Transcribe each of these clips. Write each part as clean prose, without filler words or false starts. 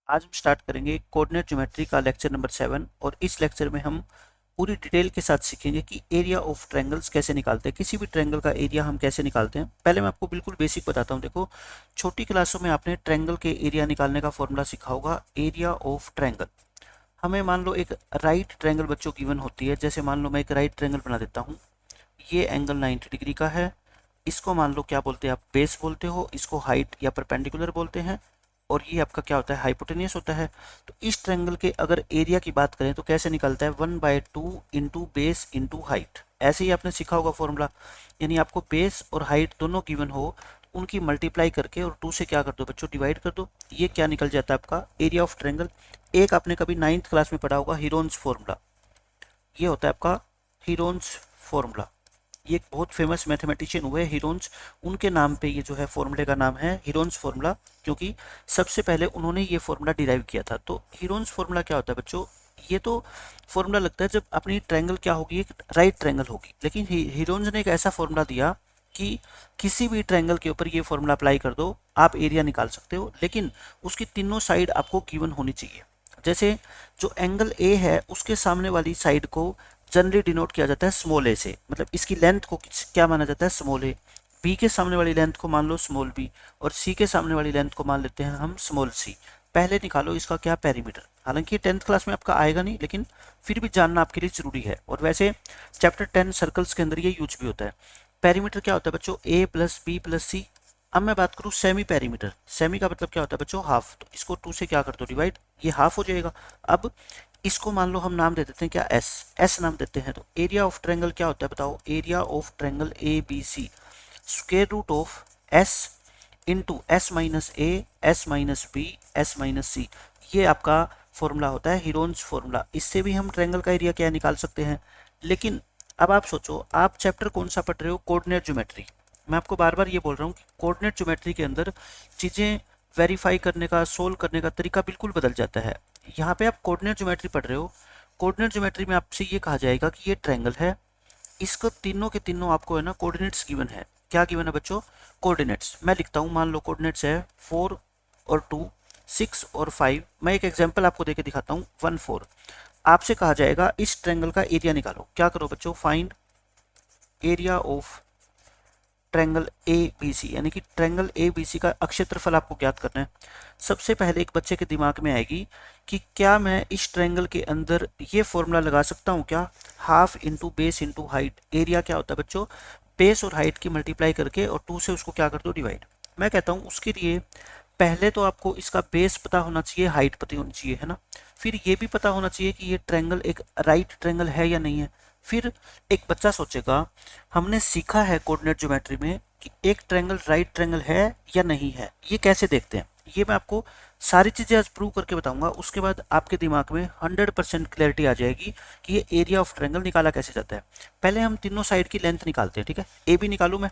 आज हम स्टार्ट करेंगे कोऑर्डिनेट ज्योमेट्री का लेक्चर नंबर 7 और इस लेक्चर में हम पूरी डिटेल के साथ सीखेंगे कि एरिया ऑफ ट्रायंगल्स कैसे निकालते हैं, किसी भी ट्रायंगल का एरिया हम कैसे निकालते हैं। पहले मैं आपको बिल्कुल बेसिक बताता हूं। देखो, छोटी क्लासों में आपने ट्रायंगल के एरिया निकालने का फॉर्मूला सीखा होगा, एरिया ऑफ ट्रायंगल। हमें मान लो एक राइट ट्रायंगल बच्चों गिवन होती है। जैसे मान लो मैं एक राइट ट्रायंगल बना देता हूँ, ये एंगल 90 डिग्री का है। इसको मान लो क्या बोलते हैं आप, बेस बोलते हो, इसको हाइट या परपेंडिकुलर बोलते हैं, और ये आपका क्या होता है, हाइपोटेनियस होता है। तो इस ट्रायंगल के अगर एरिया की बात करें तो कैसे निकलता है, 1/2 इंटू बेस इंटू हाइट। ऐसे ही आपने सीखा होगा फॉर्मूला, यानी आपको बेस और हाइट दोनों गिवन हो, उनकी मल्टीप्लाई करके और 2 से क्या कर दो बच्चों, डिवाइड कर दो। ये क्या निकल जाता है आपका एरिया ऑफ ट्रायंगल। एक आपने कभी 9th क्लास में पढ़ा होगा, हीरोन्स फॉर्मूला। ये होता है आपका हीरोन्स फॉर्मूला। ये एक बहुत फेमस मैथमेटिशियन हुए हीरोन्स, उनके नाम पे ये जो है फॉर्मूले का नाम है हीरोन्स फॉर्मूला, क्योंकि सबसे पहले उन्होंने ये फॉर्मूला डिराइव किया था। तो हीरोन्स फॉर्मूला क्या होता है बच्चों, ये तो फॉर्मूला लगता है जब अपनी ट्रायंगल क्या होगी, एक राइट ट्रायंगल होगी। लेकिन हीरोन्स ने एक ऐसा फॉर्मूला दिया कि किसी भी ट्रायंगल के ऊपर ये फॉर्मूला अप्लाई कर दो, आप एरिया निकाल सकते हो, लेकिन उसकी तीनों साइड आपको गिवन होनी चाहिए। जैसे जो एंगल ए है उसके सामने वाली साइड को जनरली डिनोट किया जाता है स्मॉल ए से, मतलब इसकी लेंथ को क्या माना जाता है, स्मॉल ए। बी के सामने वाली लेंथ को मान लो स्मॉल बी, और सी के सामने वाली लेंथ को मान लेते हैं हम स्मॉल सी। पहले निकालो इसका क्या, पेरीमीटर। हालांकि ये 10th क्लास में आपका आएगा नहीं, लेकिन फिर भी जानना आपके लिए जरूरी है। और वैसे चैप्टर 10 सर्कल्स के अंदर ये यूज भी होता है। पेरीमीटर क्या होता है बच्चों, ए प्लस बी प्लस सी। अब मैं बात करूं सेमी पेरीमीटर, सेमी का मतलब क्या होता है बच्चों, हाफ। तो इसको 2 से क्या कर दो, डिवाइड, ये हाफ हो जाएगा। अब इसको मान लो हम नाम दे देते हैं क्या, एस, एस नाम देते हैं। तो एरिया ऑफ ट्रायंगल क्या होता है बताओ, area of triangle A B C, square root of S into S minus A, S minus B, S minus C. ये आपका फॉर्मूला होता है हीरोन्स फॉर्मूला। इससे भी हम ट्रायंगल का एरिया क्या निकाल सकते हैं। लेकिन अब आप सोचो, आप चैप्टर कौन सा पढ़ रहे हो, कोऑर्डिनेट ज्योमेट्री। मैं आपको बार बार ये बोल रहा हूँ कि कोऑर्डिनेट ज्योमेट्री के अंदर चीज़ें वेरीफाई करने का, सोल्व करने का तरीका बिल्कुल बदल जाता है। यहाँ पे आप कोऑर्डिनेट ज्योमेट्री पढ़ रहे हो, कोऑर्डिनेट ज्योमेट्री में आपसे ये कहा जाएगा कि ये ट्रायंगल है, इसको तीनों के तीनों आपको है ना कोऑर्डिनेट्स गिवन है। क्या गिवन है बच्चों, कोऑर्डिनेट्स। मैं लिखता हूँ, मान लो कोऑर्डिनेट्स है 4 और 2, 6 और 5। मैं एक एग्जांपल आपको देके दिखाता हूँ, 1 4। आपसे कहा जाएगा इस ट्रायंगल का एरिया निकालो। क्या करो बच्चों, find area of triangle A B C, यानी कि ट्रायंगल ए बी सी का अक्षेत्रफल आपको ज्ञात करना है। सबसे पहले एक बच्चे के दिमाग में आएगी कि क्या मैं इस ट्रायंगल के अंदर ये फॉर्मूला लगा सकता हूँ क्या, half into base into height. Area क्या होता है बच्चों, बेस और हाइट की मल्टीप्लाई करके और 2 से उसको क्या कर दो, डिवाइड। मैं कहता हूँ उसके लिए पहले तो आपको इसका बेस पता होना चाहिए, हाइट पता होनी चाहिए, है ना। फिर ये भी पता होना चाहिए कि ये ट्रायंगल एक राइट ट्रायंगल है या नहीं है। फिर एक बच्चा सोचेगा, हमने सीखा है कोऑर्डिनेट ज्योमेट्री में कि एक ट्रायंगल राइट ट्रायंगल है या नहीं है, ये कैसे देखते हैं। ये मैं आपको सारी चीजें आज प्रूव करके बताऊंगा। उसके बाद आपके दिमाग में 100% क्लैरिटी आ जाएगी कि ये एरिया ऑफ ट्रायंगल निकाला कैसे जाता है। पहले हम तीनों साइड की लेंथ निकालते हैं, ठीक है। ए भी निकालू मैं,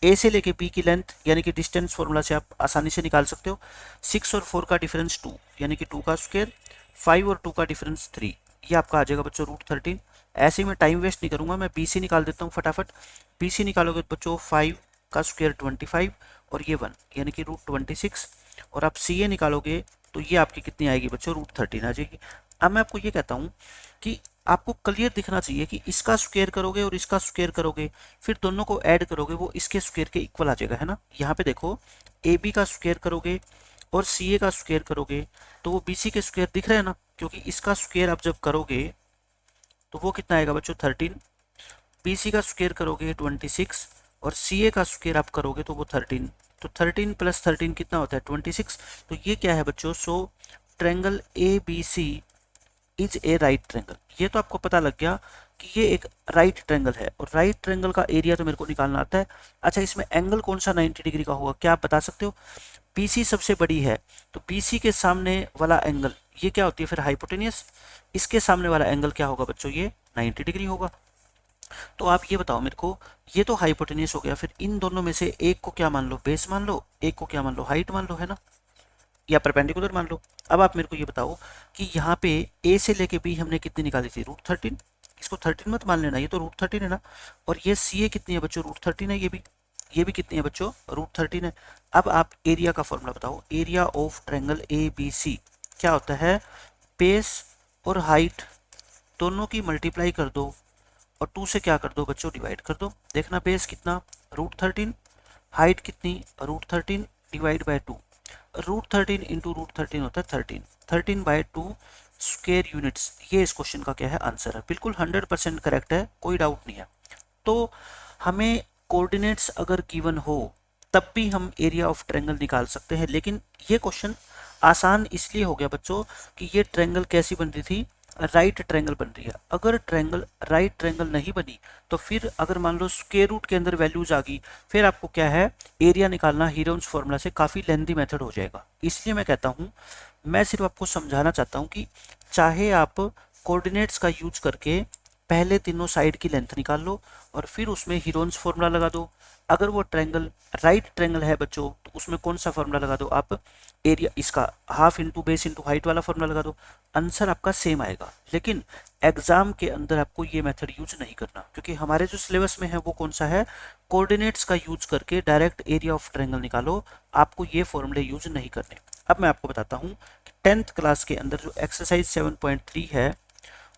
ए से लेके बी की लेंथ यानी कि डिस्टेंस फॉर्मूला से आप आसानी से निकाल सकते हो। 6 और 4 का डिफरेंस 2 यानी कि 2 का स्क्वायर, 5 और 2 का डिफरेंस 3, ये आपका आ जाएगा बच्चों √13। ऐसे ही मैं टाइम वेस्ट नहीं करूंगा, मैं बी सी निकाल देता हूँ फटाफट। बी सी निकालोगे तो बच्चों 5 का स्क्वायर 25 और ये 1 यानी कि √26। और आप सी ए निकालोगे तो ये आपकी कितनी आएगी बच्चों, √13 आ जाएगी। अब मैं आपको ये कहता हूँ कि आपको क्लियर दिखना चाहिए कि इसका स्क्वायर करोगे और इसका स्क्वायर करोगे, फिर दोनों को ऐड करोगे, वो इसके स्क्वायर के इक्वल आ जाएगा, है ना। यहाँ पे देखो, ए बी का स्क्वायर करोगे और सी ए का स्क्वायर करोगे तो वो बी सी के स्क्वायर दिख रहे हैं ना, क्योंकि इसका स्क्वायर आप जब करोगे तो वो कितना आएगा बच्चों, 13। बी सी का स्क्वायर करोगे 26 और सी ए का स्क्वायर आप करोगे तो वो 13। तो 13 प्लस 13 कितना होता है, 26। तो ये क्या है बच्चों, so triangle A B C is a right triangle. ये तो आपको पता लग गया कि ये एक राइट ट्रायंगल है, और राइट ट्रायंगल का एरिया तो मेरे को निकालना आता है। अच्छा, इसमें एंगल कौन सा 90 डिग्री का होगा, क्या आप बता सकते हो। बीसी सबसे बड़ी है, तो बीसी के सामने वाला एंगल ये क्या होती है फिर, हाइपोटेनियस। इसके सामने वाला एंगल क्या होगा बच्चों, ये 90 डिग्री होगा। तो आप ये बताओ मेरे को, ये तो हाइपोटेनियस हो गया, फिर इन दोनों में से एक को क्या मान लो, बेस मान लो, एक को क्या मान लो, हाइट मान लो, है ना, या परपेंडिकुलर मान लो। अब आप मेरे को ये बताओ कि यहाँ पे ए से लेके बी हमने कितनी निकाली थी, √13। इसको 13 मत मान लेना, ये तो √13 है ना। और ये सी ए कितनी है बच्चों, √13 है। ये भी कितनी है बच्चों, √13 है। अब आप एरिया का फॉर्मूला बताओ, area of triangle A B C. क्या होता है, बेस और हाइट दोनों की मल्टीप्लाई कर दो और 2 से क्या कर दो बच्चों, डिवाइड कर दो। देखना बेस कितना, √13, हाइट कितनी, √13 डिवाइड बाय 2, √13 इंटू √13 होता है 13, 13/2 स्क्वायर यूनिट्स। ये इस क्वेश्चन का क्या है, आंसर है। बिल्कुल 100% करेक्ट है, कोई डाउट नहीं है। तो हमें कोऑर्डिनेट्स अगर गिवन हो तब भी हम एरिया ऑफ ट्रायंगल निकाल सकते हैं, लेकिन ये क्वेश्चन आसान इसलिए हो गया बच्चों कि ये ट्रायंगल कैसी बन रही थी, राइट ट्रायंगल बन रही है। अगर ट्रायंगल राइट ट्रायंगल नहीं बनी तो फिर अगर मान लो स्क्वायर रूट के अंदर वैल्यूज आ गई, फिर आपको क्या है, एरिया निकालना हीरोन्स फॉर्मूला से काफ़ी लेंथी मेथड हो जाएगा। इसलिए मैं कहता हूँ, मैं सिर्फ आपको समझाना चाहता हूँ कि चाहे आप कोऑर्डिनेट्स का यूज करके पहले तीनों साइड की लेंथ निकाल लो और फिर उसमें हीरोन्स फॉर्मूला लगा दो। अगर वो ट्रायंगल राइट ट्रायंगल है बच्चों तो उसमें कौन सा फॉर्मूला लगा दो आप, एरिया इसका half into base into height वाला फॉर्मूला लगा दो, आंसर आपका सेम आएगा। लेकिन एग्जाम के अंदर आपको ये मेथड यूज नहीं करना, क्योंकि हमारे जो सिलेबस में है वो कौन सा है, कोऑर्डिनेट्स का यूज करके डायरेक्ट एरिया ऑफ ट्रायंगल निकालो, आपको ये फॉर्मूले यूज नहीं करने। अब मैं आपको बताता हूँ कि 10th क्लास के अंदर जो एक्सरसाइज 7.3 है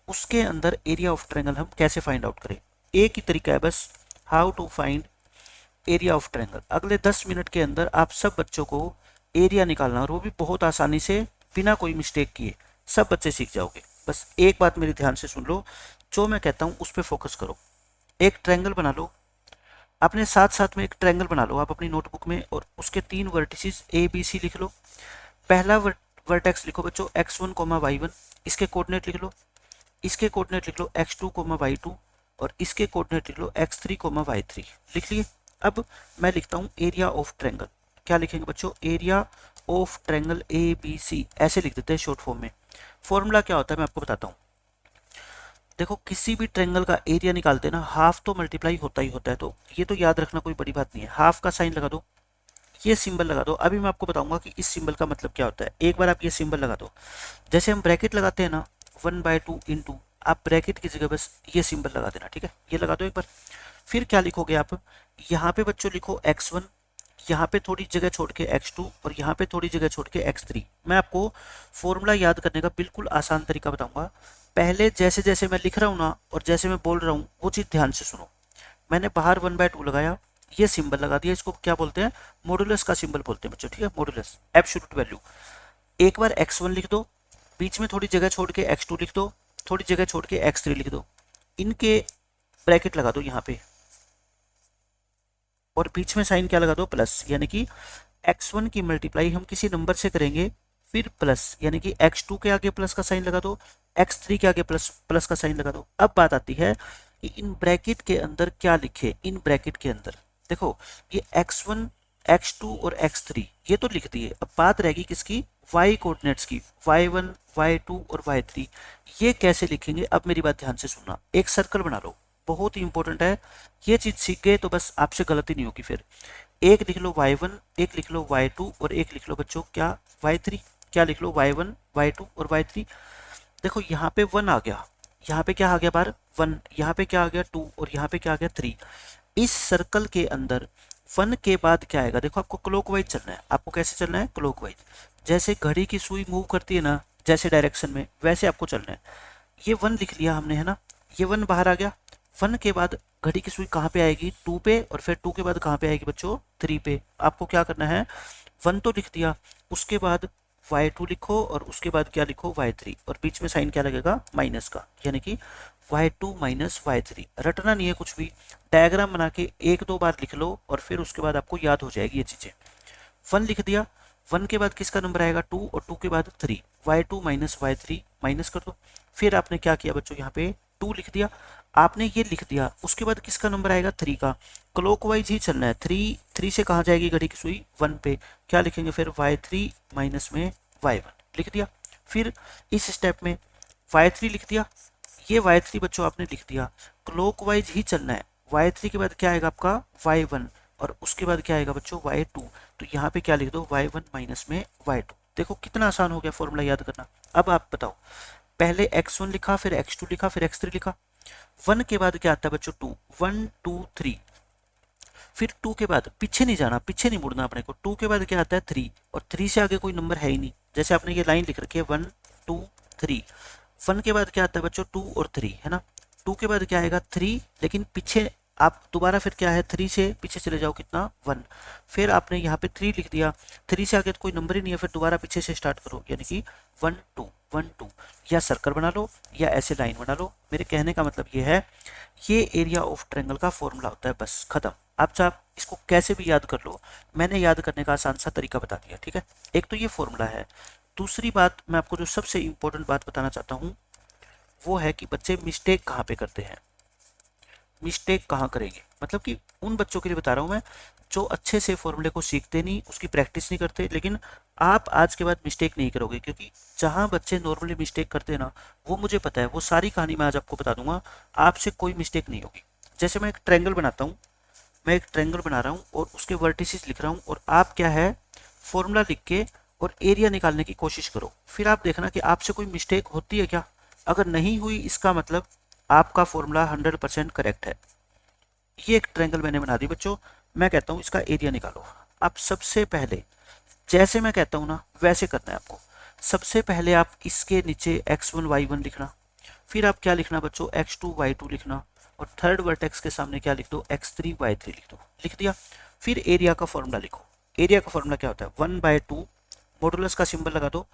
उसके अंदर एरिया ऑफ ट्रायंगल हम कैसे फाइंड आउट करें। एक ही तरीका है बस, how to find area of triangle. अगले 10 मिनट के अंदर आप सब बच्चों को एरिया निकालना, और वो भी बहुत आसानी से बिना कोई मिस्टेक किए सब बच्चे सीख जाओगे। बस एक बात मेरी ध्यान से सुन लो, जो मैं कहता हूँ उस पर फोकस करो। एक ट्रायंगल बना लो, अपने साथ साथ में एक ट्रायंगल बना लो आप अपनी नोटबुक में, और उसके 3 वर्टिसेस ABC लिख लो। पहला वर्टेक्स लिखो बच्चों x1, y1, इसके कोऑर्डिनेट लिख लो। इसके कोऑर्डिनेट लिख लो x2, y2, और इसके कोऑर्डिनेट लिख लो x3, y3। लिख लिए। अब मैं लिखता हूँ एरिया ऑफ ट्रायंगल। क्या लिखेंगे बच्चों, एरिया ऑफ ट्रायंगल ABC, ऐसे लिख देते हैं शॉर्ट फॉर्म में। फॉर्मूला क्या होता है मैं आपको बताता हूँ। देखो किसी भी ट्रायंगल का एरिया निकालते हैं ना, हाफ तो मल्टीप्लाई होता ही होता है, तो ये तो याद रखना कोई बड़ी बात नहीं है। हाफ का साइन लगा दो, ये सिंबल लगा दो। अभी मैं आपको बताऊंगा कि इस सिंबल का मतलब क्या होता है। एक बार आप ये सिंबल लगा दो, जैसे हम ब्रैकेट लगाते हैं ना 1/2 इंटू, आप ब्रैकेट की जगह बस ये सिंबल लगा देना, ठीक है, ये लगा दो एक बार। फिर क्या लिखोगे आप, यहाँ पे बच्चों लिखो x1, यहाँ पे थोड़ी जगह छोड़ के x2, और यहाँ पे थोड़ी जगह छोड़ के x3। मैं आपको फॉर्मूला याद करने का बिल्कुल आसान तरीका बताऊंगा। पहले जैसे जैसे मैं लिख रहा हूँ ना और जैसे मैं बोल रहा हूँ वो चीज़ ध्यान से सुनो। मैंने बाहर 1/2 लगाया, ये सिंबल लगा दिया, इसको क्या बोलते हैं, मॉडुलस का सिंबल बोलते हैं बच्चों, ठीक है, मॉडुलस, एब्सोल्यूट वैल्यू। एक बार x1 लिख दो, बीच में थोड़ी जगह छोड़ के x2 लिख दो, थोड़ी जगह छोड़ के x3 लिख दो, इनके ब्रैकेट लगा दो यहाँ पे, और बीच में साइन क्या लगा दो, प्लस। यानी कि x1 की मल्टीप्लाई हम किसी नंबर से करेंगे, फिर प्लस, यानी कि x2 के आगे प्लस का साइन लगा दो, x3 के आगे प्लस का साइन लगा दो। अब बात आती है कि इन ब्रैकेट के अंदर क्या लिखे। इन ब्रैकेट के अंदर देखो ये x1, x2 और x3 ये तो लिख दिए। अब बात रहेगी किसकी, y कोऑर्डिनेट्स की, y1, y2 और y3। ये कैसे लिखेंगे, अब मेरी बात ध्यान से सुनना। एक सर्कल बना लो, बहुत ही इंपॉर्टेंट है, ये चीज सीख गए तो बस आपसे गलती नहीं होगी। फिर एक लिख लो y1, एक लिख लो y2, और एक लिख लो बच्चों क्या, y3। क्या लिख लो, y1, y2 और y3। देखो यहाँ पे 1 आ गया, यहाँ पे क्या आ गया बार 1, यहाँ पे क्या आ गया 2, और यहाँ पे क्या आ गया 3। इस सर्कल के अंदर 1 के बाद क्या आएगा, देखो आपको क्लॉकवाइज चलना है। आपको कैसे चलना है, क्लॉकवाइज। जैसे घड़ी की सुई मूव करती है ना जैसे डायरेक्शन में, वैसे आपको चलना है। ये 1 लिख लिया हमने, है ना, ये 1 बाहर आ गया। 1 के बाद घड़ी की सुई कहाँ पे आएगी, 2 पे, और फिर 2 के बाद कहाँ पे आएगी बच्चों, 3 पे। आपको क्या करना है, 1 तो लिख दिया, उसके बाद y2 लिखो, और उसके बाद क्या लिखो, y3, और बीच में साइन क्या लगेगा, माइनस का, यानी कि y2 माइनस y3। रटना नहीं है कुछ भी, डायग्राम बना के 1-2 बार लिख लो और फिर उसके बाद आपको याद हो जाएगी ये चीज़ें। 1 लिख दिया, 1 के बाद किसका नंबर आएगा 2, और 2 के बाद 3, y2 माइनस y3 माइनस कर दो। फिर आपने क्या किया बच्चों, यहाँ पे 2 लिख दिया, आपने ये लिख दिया, उसके बाद किसका नंबर आएगा 3 का। क्लॉकवाइज ही चलना है। 3 से कहाँ जाएगी घड़ी की सुई, 1 पे। क्या लिखेंगे फिर, y3 माइनस में y1 लिख दिया। फिर इस स्टेप में y3 लिख दिया, ये y3 बच्चों आपने लिख दिया। क्लॉकवाइज ही चलना है। y3 के बाद क्या आएगा आपका y1, और उसके बाद क्या आएगा बच्चों y2। तो यहाँ पे क्या लिख दो, y1 माइनस में y2। देखो कितना आसान हो गया फॉर्मूला याद करना। अब आप बताओ, पहले x1 लिखा, फिर x2 लिखा, फिर x3 लिखा। 1 के बाद क्या आता है बच्चों, 2, 1 2 3। फिर 2 के बाद पीछे नहीं जाना, पीछे नहीं मुड़ना अपने को। 2 के बाद क्या आता है 3, और 3 से आगे कोई नंबर है ही नहीं। जैसे आपने ये लाइन लिख रखी है 1 2 3, 1 के बाद क्या आता है बच्चों 2 और 3 है ना। 2 के बाद क्या आएगा 3, लेकिन पीछे आप दोबारा फिर क्या है 3 से पीछे चले जाओ कितना 1, फिर आपने यहाँ पे 3 लिख दिया, 3 से आगे तो कोई नंबर ही नहीं है, फिर दोबारा पीछे से स्टार्ट करो, यानी कि 1 2 1 2। या सर्कल बना लो या ऐसे लाइन बना लो। मेरे कहने का मतलब ये है, ये एरिया ऑफ ट्रायंगल का फॉर्मूला होता है, बस खत्म। आप चाहे इसको कैसे भी याद कर लो, मैंने याद करने का आसान सा तरीका बता दिया, ठीक है। एक तो ये फॉर्मूला है। दूसरी बात मैं आपको जो सबसे इंपॉर्टेंट बात बताना चाहता हूँ वो है कि बच्चे मिस्टेक कहाँ पे करते हैं, मिस्टेक कहाँ करेंगे। मतलब कि उन बच्चों के लिए बता रहा हूँ मैं जो अच्छे से फॉर्मूले को सीखते नहीं, उसकी प्रैक्टिस नहीं करते। लेकिन आप आज के बाद मिस्टेक नहीं करोगे, क्योंकि जहाँ बच्चे नॉर्मली मिस्टेक करते हैं ना, वो मुझे पता है, वो सारी कहानी मैं आज आपको बता दूंगा, आपसे कोई मिस्टेक नहीं होगी। जैसे मैं एक ट्रायंगल बनाता हूँ, मैं एक ट्रायंगल बना रहा हूँ और उसके वर्टिसेस लिख रहा हूँ, और आप क्या है फॉर्मूला लिख के और एरिया निकालने की कोशिश करो। फिर आप देखना कि आपसे कोई मिस्टेक होती है क्या। अगर नहीं हुई, इसका मतलब आपका फॉर्मूला 100% करेक्ट है। ये एक ट्रायंगल मैंने बना दी बच्चों। मैं कहता हूँ इसका एरिया निकालो। आप सबसे पहले जैसे मैं कहता हूँ ना वैसे करना है आपको। सबसे पहले आप इसके नीचे x1 y1 लिखना, फिर आप क्या लिखना बच्चों x2 y2 लिखना, और थर्ड वर्टेक्स के सामने क्या लिख दो x3 y3 लिख दो। लिख दिया। फिर एरिया का फॉर्मूला लिखो। एरिया का फॉर्मूला क्या होता है 1/2, मॉडुलस का सिंबल लगा दो।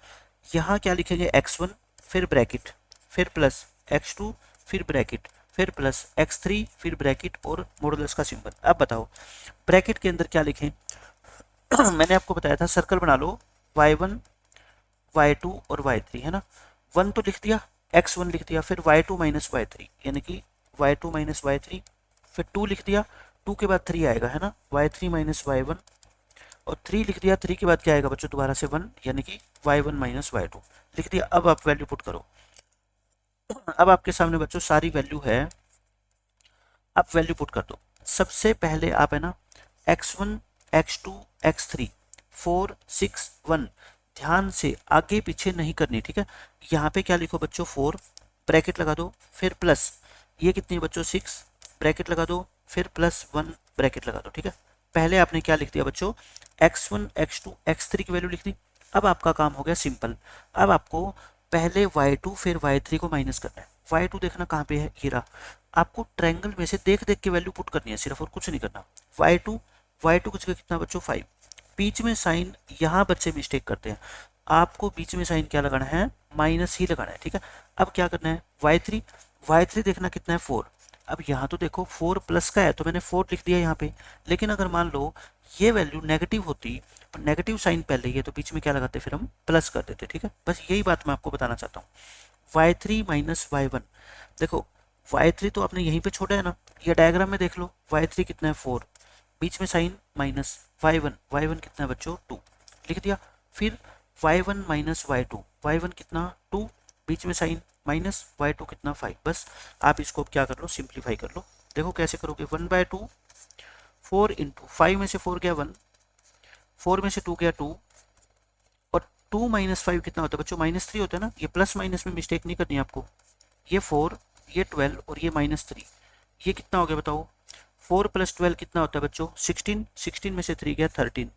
यहाँ क्या लिखेंगे x1 फिर ब्रैकेट फिर प्लस x2 फिर ब्रैकेट फिर प्लस x3 फिर ब्रैकेट और मॉडुलस का सिंबल। अब बताओ ब्रैकेट के अंदर क्या लिखें। मैंने आपको बताया था सर्कल बना लो, y1 y2 और y3 है ना। 1 तो लिख दिया, x1 लिख दिया, फिर y2 माइनस y3 यानी कि y2 माइनस y3, फिर 2 लिख दिया, 2 के बाद 3 आएगा है ना, y3 माइनस y1, और 3 लिख दिया, 3 के बाद क्या आएगा बच्चों दोबारा से 1 यानी कि y1 माइनस y2 लिख दिया। अब आप वैल्यू पुट करो। अब आपके सामने बच्चों सारी वैल्यू है, आप वैल्यू पुट कर दो। सबसे पहले आप है ना x1 x2 x3 4 6 1, ध्यान से आगे पीछे नहीं करनी, ठीक है। यहाँ पे क्या लिखो बच्चों 4 ब्रैकेट लगा दो, फिर प्लस ये कितनी बच्चों 6 ब्रैकेट लगा दो, फिर प्लस 1 ब्रैकेट लगा दो, ठीक है। पहले आपने क्या लिख दिया बच्चों x1 x2 x3 की वैल्यू लिख दी। अब आपका काम हो गया सिंपल। अब आपको पहले y2 फिर y3 को माइनस करना है। y2 देखना कहाँ पे है, हीरा। आपको ट्रायंगल में से देख देख के वैल्यू पुट करनी है सिर्फ, और कुछ नहीं करना। y2 की जगह कितना बच्चों 5। बीच में साइन यहाँ बच्चे मिस्टेक करते हैं, आपको बीच में साइन क्या लगाना है माइनस ही लगाना है, ठीक है। अब क्या करना है y3 देखना कितना है 4। अब यहाँ तो देखो 4 प्लस का है तो मैंने 4 लिख दिया यहाँ पे, लेकिन अगर मान लो ये वैल्यू नेगेटिव होती, नेगेटिव साइन पहले ही है, तो बीच में क्या लगाते फिर हम प्लस कर देते, ठीक है। बस यही बात मैं आपको बताना चाहता हूँ। y3 माइनस y1, देखो y3 तो आपने यहीं पे छोड़ा है ना, ये डायग्राम में देख लो y3 कितना है 4, बीच में साइन माइनस y1 कितना है बच्चों 2 लिख दिया। फिर y1 माइनस y1 कितना 2, बीच में साइन माइनस y2 कितना 5। बस आप इसको क्या कर लो सिंप्लीफाई कर लो। देखो कैसे करोगे 1/2 4 इंटू 5 में से 4 गया 1, 4 में से 2 गया 2, और 2 माइनस 5 कितना होता है बच्चों -3 होता है ना। ये प्लस माइनस में मिस्टेक नहीं करनी आपको। ये 4 ये 12 और ये -3, ये कितना हो गया बताओ 4 + 12 कितना होता है बच्चों 16, 16 में से 3 गया 13।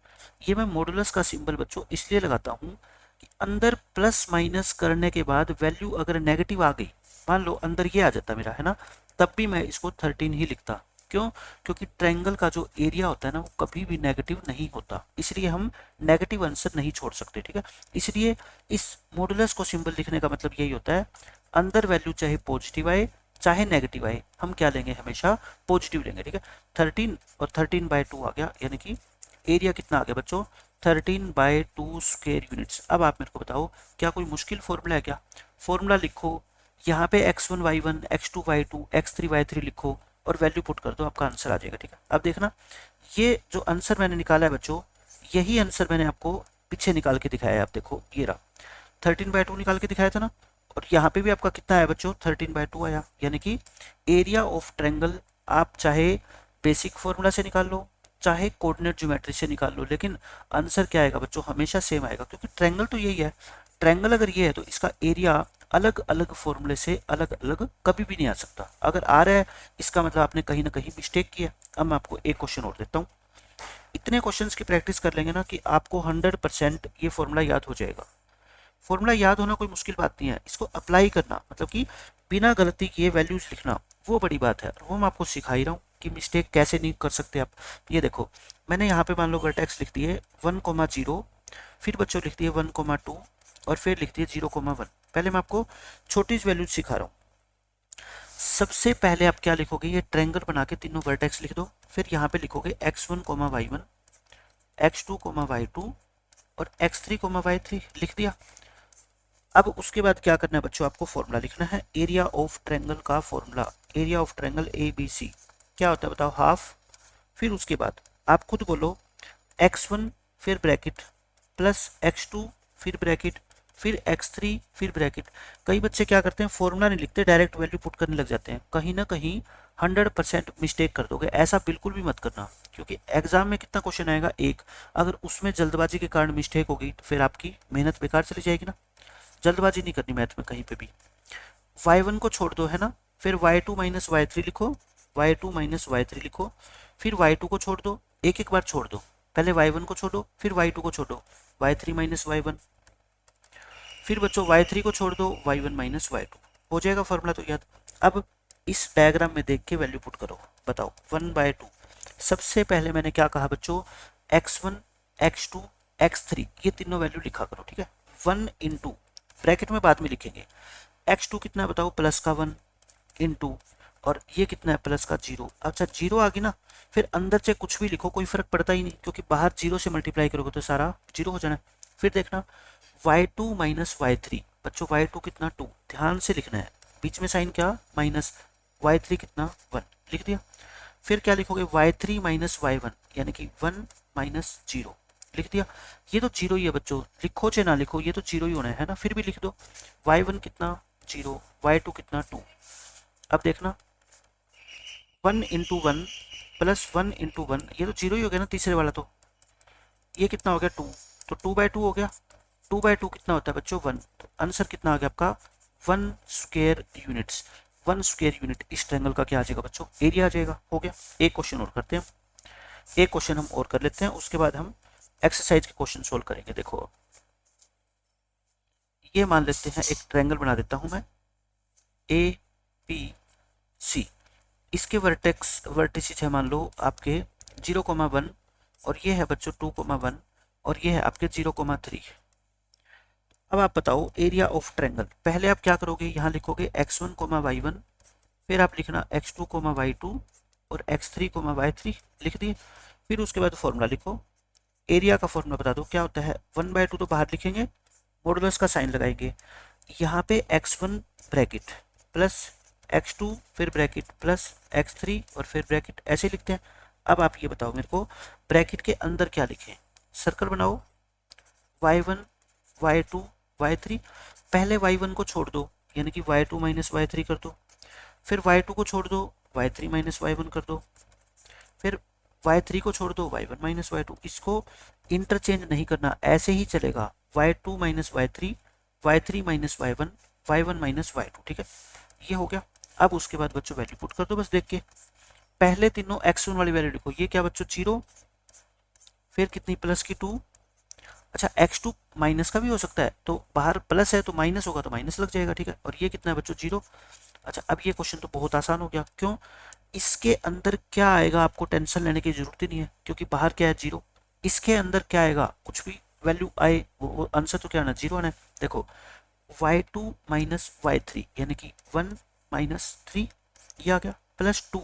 ये मैं मॉडुलस का सिंबल बच्चों इसलिए लगाता हूँ कि अंदर प्लस माइनस करने के बाद वैल्यू अगर नेगेटिव आ गई, मान लो अंदर ये आ जाता मेरा है ना, तब भी मैं इसको 13 ही लिखता। क्यों? क्योंकि ट्रायंगल का जो एरिया होता है ना वो कभी भी नेगेटिव नहीं होता, इसलिए हम नेगेटिव आंसर नहीं छोड़ सकते, ठीक है। इसलिए इस मॉडुलस को सिंबल लिखने का मतलब यही होता है, अंदर वैल्यू चाहे पॉजिटिव आए चाहे नेगेटिव आए, हम क्या लेंगे हमेशा पॉजिटिव लेंगे, ठीक है। 13 और 13/2 आ गया, यानी कि एरिया कितना आ गया बच्चों 13/2 स्क्वायर यूनिट्स। अब आप मेरे को बताओ क्या कोई मुश्किल फॉर्मूला है क्या? फॉर्मूला लिखो, यहाँ पे x1 y1 x2 y2 x3 y3 लिखो और वैल्यू पुट कर दो, आपका आंसर आ जाएगा, ठीक है। अब देखना ये जो आंसर मैंने निकाला है बच्चों, यही आंसर मैंने आपको पीछे निकाल के दिखाया है। आप देखो ये रहा 13/2 निकाल के दिखाया था ना, और यहाँ पे भी आपका कितना आया बच्चों 13/2 आया। यानी कि एरिया ऑफ ट्रायंगल आप चाहे बेसिक फॉर्मूला से निकाल लो चाहे कोऑर्डिनेट ज्योमेट्री से निकाल लो, लेकिन आंसर क्या आएगा बच्चों हमेशा सेम आएगा, क्योंकि ट्रायंगल तो यही है। ट्रायंगल अगर ये है तो इसका एरिया अलग अलग फॉर्मूले से अलग अलग कभी भी नहीं आ सकता। अगर आ रहा है इसका मतलब आपने कहीं ना कहीं मिस्टेक किया। अब मैं आपको एक क्वेश्चन और देता हूँ। इतने क्वेश्चंस की प्रैक्टिस कर लेंगे ना कि आपको 100% ये फॉर्मूला याद हो जाएगा। फॉर्मूला याद होना कोई मुश्किल बात नहीं है, इसको अप्लाई करना मतलब कि बिना गलती किए वैल्यूज लिखना वो बड़ी बात है। वो मैं आपको सिखा ही रहा हूँ कि मिस्टेक कैसे नहीं कर सकते आप। ये देखो मैंने यहाँ पे मान लो वर्टेक्स लिख दिए 1,0, फिर बच्चों लिख दिए 1,2 और फिर लिख दिए 0,1। पहले मैं आपको छोटी वैल्यूज सिखा रहा हूँ। सबसे पहले आप क्या लिखोगे, ये ट्रायंगल बना के तीनों वर्टेक्स लिख दो। फिर यहाँ पे लिखोगे x1, y1, x2, y2 और x3, y3 लिख दिया। अब उसके बाद क्या करना है बच्चों, आपको फॉर्मूला लिखना है एरिया ऑफ ट्रायंगल का formula. Area of triangle ABC क्या होता है बताओ, हाफ। फिर उसके बाद आप खुद बोलो x1 फिर ब्रैकेट प्लस x2 फिर ब्रैकेट फिर x3 फिर ब्रैकेट। कई बच्चे क्या करते हैं फॉर्मूला नहीं लिखते, डायरेक्ट वैल्यू पुट करने लग जाते हैं। कहीं ना कहीं 100% मिस्टेक कर दोगे। ऐसा बिल्कुल भी मत करना, क्योंकि एग्जाम में कितना क्वेश्चन आएगा, एक। अगर उसमें जल्दबाजी के कारण मिस्टेक होगी तो फिर आपकी मेहनत बेकार चली जाएगी ना। जल्दबाजी नहीं करनी मैथ में कहीं पे भी। y1 को छोड़ दो है ना, फिर y2 माइनस y3 लिखो, y2 माइनस y3 लिखो, फिर y2 को छोड़ दो, एक एक बार छोड़ दो। पहले y1 को छोड़ो, फिर y2 को छोड़ो, y3 माइनस y1, फिर बच्चों y3 को छोड़ दो, y1 माइनस y2। हो जाएगा फॉर्मूला तो याद। अब इस डायग्राम में देख के वैल्यू पुट करो। बताओ 1/2। सबसे पहले मैंने क्या कहा बच्चों, x1, x2, x3 ये तीनों वैल्यू लिखा करो, ठीक है। 1 इंटू ब्रैकेट में बाद में लिखेंगे, x2 कितना है बताओ, प्लस का 1 इंटू और ये कितना है प्लस का 0। अच्छा 0 आ गई ना, फिर अंदर से कुछ भी लिखो कोई फर्क पड़ता ही नहीं, क्योंकि बाहर 0 से मल्टीप्लाई करोगे तो सारा 0 हो जाना है। फिर देखना y2 माइनस y3, बच्चों y2 कितना 2, ध्यान से लिखना है, बीच में साइन क्या माइनस, y3 कितना 1 लिख दिया। फिर क्या लिखोगे y3 माइनस y1 यानी कि 1 माइनस 0 लिख दिया। ये तो 0 ही है बच्चों, लिखो चाहे ना लिखो ये तो 0 ही होना है ना, फिर भी लिख दो। y1 कितना 0, y2 कितना 2। अब देखना 1 इंटू 1 प्लस 1 इंटू 1 ये तो 0 ही हो गया ना, तीसरे वाला तो ये कितना हो गया 2, तो 2/2 हो गया। 2/2 कितना होता है बच्चों 1, तो आंसर कितना आ गया आपका 1 स्क्वायर यूनिट्स। 1 स्क्वायर यूनिट इस ट्रायंगल का क्या आ जाएगा बच्चों, एरिया आ जाएगा। हो गया। एक क्वेश्चन और करते हैं, एक क्वेश्चन हम और कर लेते हैं, उसके बाद हम एक्सरसाइज के क्वेश्चन सोल्व करेंगे। देखो ये मान लेते हैं एक ट्रायंगल बना देता हूं मैं APC। इसके वर्टिसेस है मान लो आपके 0,1 और ये है बच्चों 2,1 और ये है आपके 0,3। अब आप बताओ एरिया ऑफ ट्रायंगल। पहले आप क्या करोगे, यहाँ लिखोगे x1, y1, फिर आप लिखना x2, y2 और x3, y3 लिख दिए। फिर उसके बाद फॉर्मूला लिखो, एरिया का फॉर्मूला बता दो क्या होता है। 1/2 तो बाहर लिखेंगे, मॉडुलस का साइन लगाएंगे, यहाँ पे x1 ब्रैकेट प्लस x2 फिर ब्रैकेट प्लस x3 और फिर ब्रैकेट, ऐसे लिखते हैं। अब आप ये बताओ मेरे को ब्रैकेट के अंदर क्या लिखें, सर्कल बनाओ y1, y2, y3। पहले y1 को छोड़ दो यानी कि y2 माइनस y3 कर दो, फिर y2 को छोड़ दो y3 माइनस y1 कर दो, फिर y3 को छोड़ दो y1 माइनस y2। इसको इंटरचेंज नहीं करना, ऐसे ही चलेगा y2 minus y3, y3 minus y1, y1 minus y2, ठीक है। ये हो गया। अब उसके बाद बच्चों वैल्यू पुट कर दो बस देख के। पहले तीनों x1 वाली वैल्यू लिखो, ये क्या बच्चों 0, फिर कितनी प्लस की 2। अच्छा x2 माइनस का भी हो सकता है, तो बाहर प्लस है तो माइनस होगा तो माइनस लग जाएगा, ठीक है। और ये कितना है बच्चों 0। अच्छा अब ये क्वेश्चन तो बहुत आसान हो गया, क्यों, इसके अंदर क्या आएगा आपको टेंशन लेने की जरूरत ही नहीं है, क्योंकि बाहर क्या है 0। इसके अंदर क्या आएगा, कुछ भी वैल्यू आए वो आंसर तो क्या आना 0 आना है। देखो y2 माइनस y3 यानी कि 1 माइनस 3 ये आ गया, प्लस 2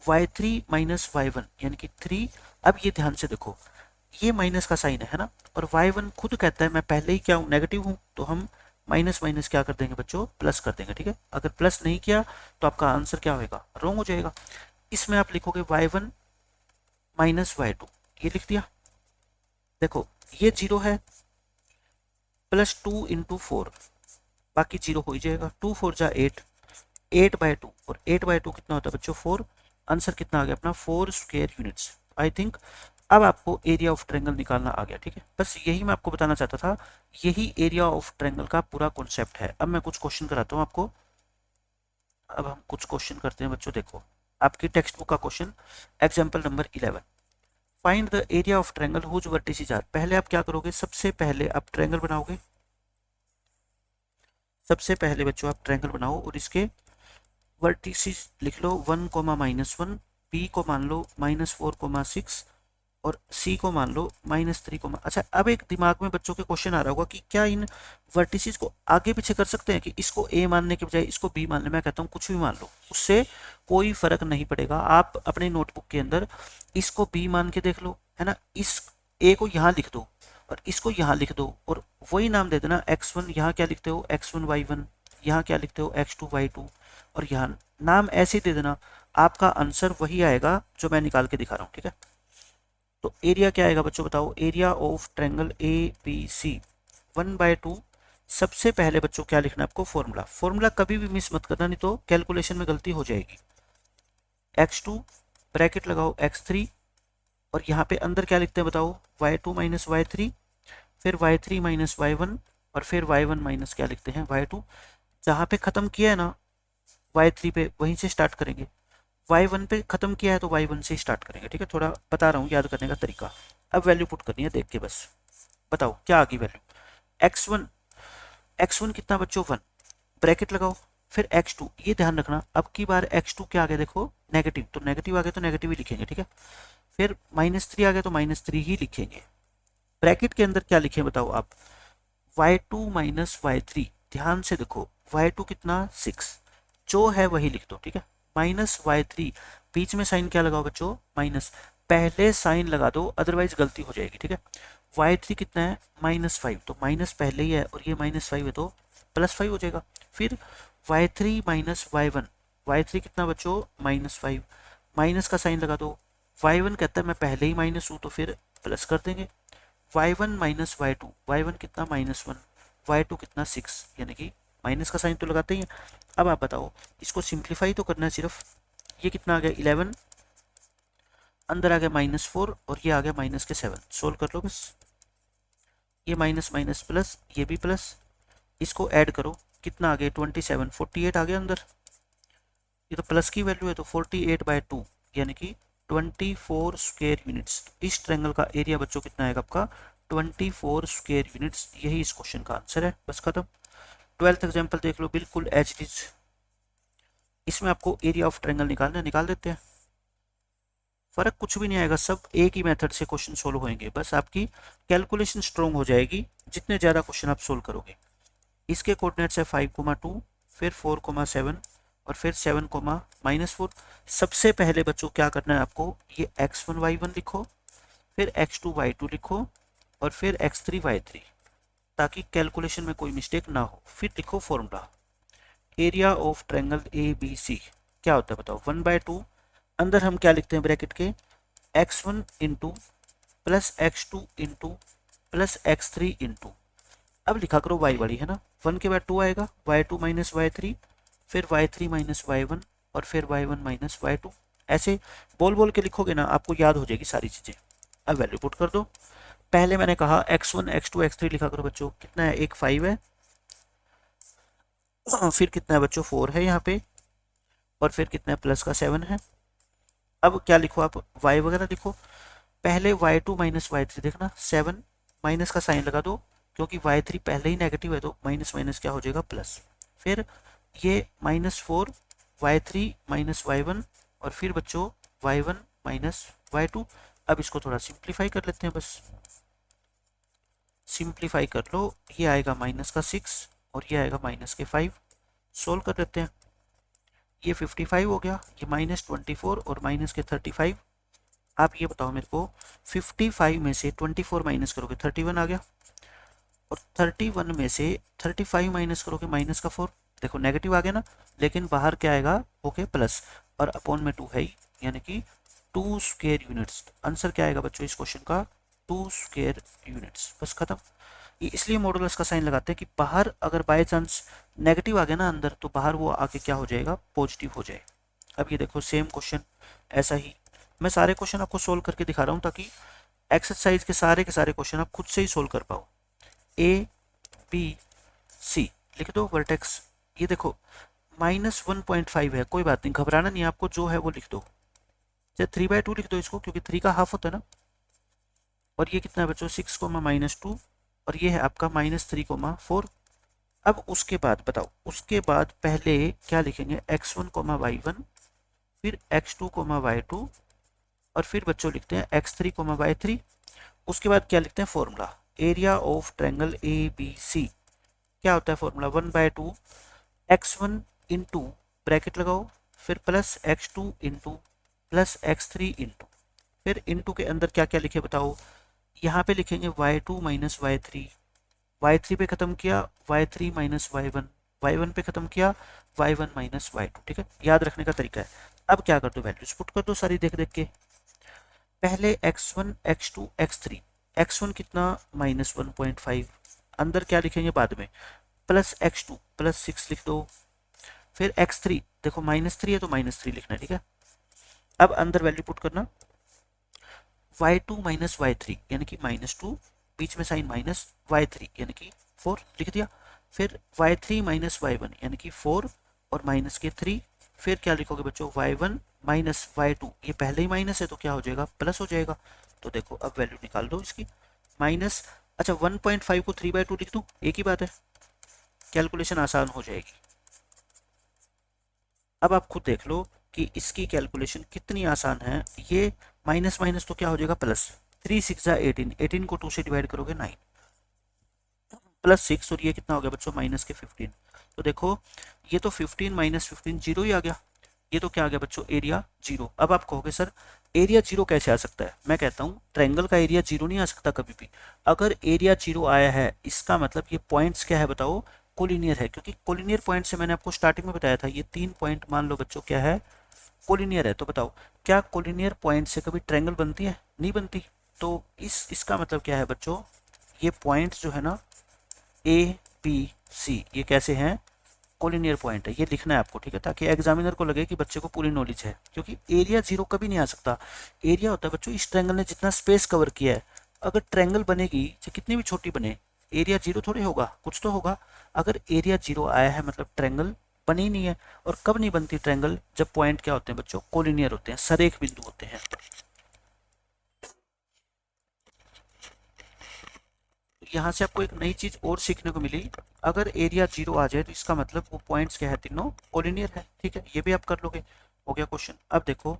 y3 माइनस y1 यानी कि 3। अब ये ध्यान से देखो ये माइनस का साइन है ना, और y1 खुद कहता है मैं पहले ही क्या हूँ नेगेटिव हूँ, तो हम माइनस माइनस क्या कर देंगे बच्चों, प्लस कर देंगे, ठीक है। अगर प्लस नहीं किया तो आपका आंसर क्या होगा, रॉन्ग हो जाएगा। इसमें आप लिखोगे y1 माइनस y2 ये लिख दिया। देखो ये 0 है, प्लस 2 इंटू 4 बाकी 0 हो ही जाएगा, 2 4 जा 8, 8/2 और 8/2 कितना होता है बच्चों 4। आंसर कितना आ गया अपना 4 स्क्वायर यूनिट्स। आई थिंक अब आपको एरिया ऑफ ट्रायंगल निकालना आ गया, ठीक है। बस यही मैं आपको बताना चाहता था, यही एरिया ऑफ ट्रायंगल का पूरा कॉन्सेप्ट है। अब मैं कुछ क्वेश्चन कराता हूँ आपको। अब हम कुछ क्वेश्चन करते हैं बच्चों। देखो आपकी टेक्स्ट बुक का question, example number 11, find the area of triangle whose vertices are. पहले आप क्या करोगे, सबसे पहले आप ट्रायंगल बनाओगे। सबसे पहले बच्चों आप ट्रायंगल बनाओ और इसके वर्टिसेस लिख लो 1, -1, बी को मान लो -4, 6 और सी को मान लो -3, अच्छा अब एक दिमाग में बच्चों के क्वेश्चन आ रहा होगा कि क्या इन वर्टिसेस को आगे पीछे कर सकते हैं, कि इसको ए मानने के बजाय इसको बी मान ले। मैं कहता हूँ कुछ भी मान लो, उससे कोई फर्क नहीं पड़ेगा। आप अपने नोटबुक के अंदर इसको बी मान के देख लो, है ना। इस ए को यहाँ लिख दो और इसको यहाँ लिख दो और वही नाम दे देना x1। यहाँ क्या लिखते हो x1 y1, यहाँ क्या लिखते हो x2 y2, और यहाँ नाम ऐसे ही दे देना। आपका आंसर वही आएगा जो मैं निकाल के दिखा रहा हूँ, ठीक है। तो एरिया क्या आएगा बच्चों, बताओ। Area of triangle A B C 1/2। सबसे पहले बच्चों क्या लिखना है आपको, फॉर्मूला। फॉर्मूला कभी भी मिस मत करना, नहीं तो कैलकुलेशन में गलती हो जाएगी। x2 ब्रैकेट लगाओ x3 और यहाँ पे अंदर क्या लिखते हैं बताओ, y2 - y3, फिर y3 - y1 और फिर y1 माइनस क्या लिखते हैं y2। जहाँ पे खत्म किया है ना y3 पे, वहीं से स्टार्ट करेंगे। y1 पे खत्म किया है तो y1 से स्टार्ट करेंगे, ठीक है। थोड़ा बता रहा हूँ याद करने का तरीका। अब वैल्यू पुट करनी है देख के, बस बताओ क्या आ गई वैल्यू। x1 कितना बच्चों 1, ब्रैकेट लगाओ। फिर x2, ये ध्यान रखना अब की बार x2 क्या आ गया देखो, नेगेटिव, तो नेगेटिव आ गया तो नेगेटिव ही लिखेंगे, ठीक है। फिर -3 आ गया तो -3 ही लिखेंगे। ब्रैकेट के अंदर क्या लिखे बताओ आप, y2 - y3। ध्यान से देखो y2 कितना 6, जो है वही लिख दो, ठीक है। -y3, बीच में साइन क्या लगाओ बच्चों, माइनस। पहले साइन लगा दो अदरवाइज गलती हो जाएगी, ठीक है। y3 कितना है -5, तो माइनस पहले ही है और ये -5 है तो +5 हो जाएगा। फिर y3 - y1, y3 कितना बच्चों -5, माइनस का साइन लगा दो। y1 कहता है मैं पहले ही माइनस हूँ तो फिर प्लस कर देंगे। y1 - y2, y1 कितना -1, y2 कितना 6, यानी कि माइनस का साइन तो लगाते ही हैं। अब आप बताओ इसको सिंप्लीफाई तो करना है सिर्फ। ये कितना आ गया 11, अंदर आ गया -4 और ये आ गया -7। सोल्व कर लो बस। ये माइनस माइनस प्लस, ये भी प्लस, इसको ऐड करो कितना आ गया 27, 48 आ गया अंदर। ये तो प्लस की वैल्यू है तो 48/2 यानी कि 24 स्क्वायर यूनिट्स। इस ट्रायंगल का एरिया बच्चों कितना आएगा आपका 24 स्क्वायर यूनिट्स। यही इस क्वेश्चन का आंसर है, बस खत्म। 12th एग्जाम्पल देख लो, बिल्कुल एज इट इज। इसमें आपको एरिया ऑफ ट्रायंगल निकालना है, निकाल देते हैं। फर्क कुछ भी नहीं आएगा, सब एक ही मेथड से क्वेश्चन सोल्व होंगे, बस आपकी कैलकुलेशन स्ट्रॉन्ग हो जाएगी जितने ज़्यादा क्वेश्चन आप सोल्व करोगे। इसके कोऑर्डिनेट्स है 5,2, फिर 4,7 और फिर 7,-4। सबसे पहले बच्चों क्या करना है आपको, ये x1 y1 लिखो, फिर x2 y2 लिखो और फिर x3 y3, ताकि कैलकुलेशन में कोई मिस्टेक ना हो। फिर लिखो formula, area of triangle A B C क्या होता है बताओ, 1/2। अंदर हम क्या लिखते हैं ब्रैकेट के, x1 into plus x2 into plus x3 into, अब लिखा करो y वाली, है ना। 1 के बाद 2 आएगा, y2 - y3, फिर y3 - y1 और फिर y1 - y2। ऐसे बोल बोल के लिखोगे ना, आपको याद हो जाएगी सारी चीज़ें। अब वैल्यू पुट कर दो। पहले मैंने कहा x1 x2 x3 लिखा करो बच्चों। कितना है, एक 5 है, फिर कितना है बच्चों 4 है यहाँ पे, और फिर कितना है प्लस का 7 है। अब क्या लिखो आप, y वगैरह लिखो। पहले y2 - y3 देखना, 7 माइनस का साइन लगा दो, क्योंकि y3 पहले ही नेगेटिव है तो माइनस माइनस क्या हो जाएगा प्लस। फिर ये -4 y3 - y1 और फिर बच्चों y1 - y2। अब इसको थोड़ा सिंप्लीफाई कर लेते हैं, बस सिंप्लीफाई कर लो। ये आएगा -6 और ये आएगा -5। सोल्व कर लेते हैं। ये 55 हो गया, ये -24 और -35। आप ये बताओ मेरे को, 55 में से 24 माइनस करोगे 31 आ गया, और 31 में से 35 माइनस करोगे -4। देखो नेगेटिव आ गया ना, लेकिन बाहर क्या आएगा, ओके प्लस, और अपॉन में 2 है ही, यानी कि 2 स्क्वायर यूनिट्स। आंसर क्या आएगा बच्चों इस क्वेश्चन का, 2 स्क्वायर यूनिट्स, बस खत्म। ये इसलिए मॉडुलस का साइन लगाते हैं कि बाहर अगर बाय चांस नेगेटिव आ गया ना अंदर, तो बाहर वो आके क्या हो जाएगा, पॉजिटिव हो जाए। अब ये देखो सेम क्वेश्चन ऐसा ही, मैं सारे क्वेश्चन आपको सोल्व करके दिखा रहा हूँ ताकि एक्सरसाइज के सारे क्वेश्चन आप खुद से ही सोल्व कर पाओ। ए बी सी लिख दो वर्टेक्स। ये देखो -1.5 है, कोई बात नहीं, घबराना नहीं, आपको जो है वो लिख दो। चाहे 3/2 लिख दो इसको, क्योंकि 3 का हाफ होता है ना। और ये कितना है बच्चों, 6, -2, और ये है आपका -3, 4। अब उसके बाद बताओ, उसके बाद पहले क्या लिखेंगे, x1, y1, फिर x2, y2, और फिर बच्चों लिखते हैं x3, y3। उसके बाद क्या लिखते हैं, formula area of triangle A B C. क्या होता है फॉर्मूला, 1/2 x1 इंटू ब्रैकेट लगाओ, फिर plus x2 into plus x3 into, फिर इंटू के अंदर क्या क्या लिखे बताओ। यहाँ पे लिखेंगे y2 माइनस y3, y3 पे खत्म किया y3 माइनस y1, y1 पे खत्म किया y1 माइनस y2। ठीक है, याद रखने का तरीका है। अब क्या कर दो, वैल्यूज पुट कर दो सारी देख देख के। पहले x1, x2, x3। x1 कितना, -1.5, अंदर क्या लिखेंगे बाद में, प्लस x2 +6 लिख दो। फिर x3 देखो -3 है तो -3 लिखना है, ठीक है। अब अंदर वैल्यू पुट करना, y2 माइनस y3 यानी कि -2, बीच में साइन माइनस, y3 यानी कि 4 लिख दिया। फिर y3 माइनस y1 यानी कि 4 और माइनस के 3। फिर क्या लिखोगे बच्चों, y1 माइनस y2, ये पहले ही माइनस है तो क्या हो जाएगा, प्लस हो जाएगा। तो देखो अब वैल्यू निकाल दो इसकी, माइनस, अच्छा 1.5 को 3/2 लिख दूं, एक ही बात है, कैलकुलेशन आसान हो जाएगी। अब आप खुद देख लो कि इसकी कैलकुलेशन कितनी आसान है। ये माइनस माइनस तो क्या हो जाएगा, प्लस, 3 6 18, 18 को 2 से डिवाइड करोगे 9, +6, और ये कितना हो गया बच्चों, माइनस के 15। तो देखो ये तो 15 माइनस 15 जीरो ही आ गया। ये तो क्या आ गया बच्चों, एरिया 0। अब आप कहोगे सर एरिया 0 कैसे आ सकता है, मैं कहता हूँ ट्रायंगल का एरिया 0 नहीं आ सकता कभी भी। अगर एरिया 0 आया है इसका मतलब ये पॉइंट्स क्या है बताओ, कोलिनियर है, क्योंकि कोलिनियर पॉइंट से मैंने आपको स्टार्टिंग में बताया था, ये 3 पॉइंट मान लो बच्चों क्या है, कोलिनियर है। तो बताओ क्या कोलिनियर पॉइंट से कभी ट्रायंगल बनती है, नहीं बनती। तो इसका मतलब क्या है बच्चों, ये पॉइंट्स जो है ना ए बी सी, ये कैसे हैं, कोलिनियर पॉइंट है। ये लिखना है आपको, ठीक है, ताकि एग्जामिनर को लगे कि बच्चे को पूरी नॉलेज है, क्योंकि एरिया 0 कभी नहीं आ सकता। एरिया होता है बच्चों इस ट्रायंगल ने जितना स्पेस कवर किया है। अगर ट्रायंगल बनेगी चाहे कितनी भी छोटी बने, एरिया 0 थोड़ी होगा, कुछ तो होगा। अगर एरिया 0 आया है मतलब ट्रायंगल बनी ही नहीं है। और कब नहीं बनती ट्रायंगल, जब पॉइंट क्या होते हैं बच्चों, कोलिनियर होते हैं, सरेख बिंदु होते हैं। यहाँ से आपको एक नई चीज और सीखने को मिली, अगर एरिया 0 आ जाए तो इसका मतलब वो पॉइंट्स क्या है, तीनों कोलिनियर है। ठीक है, ये भी आप कर लोगे, हो गया क्वेश्चन। अब देखो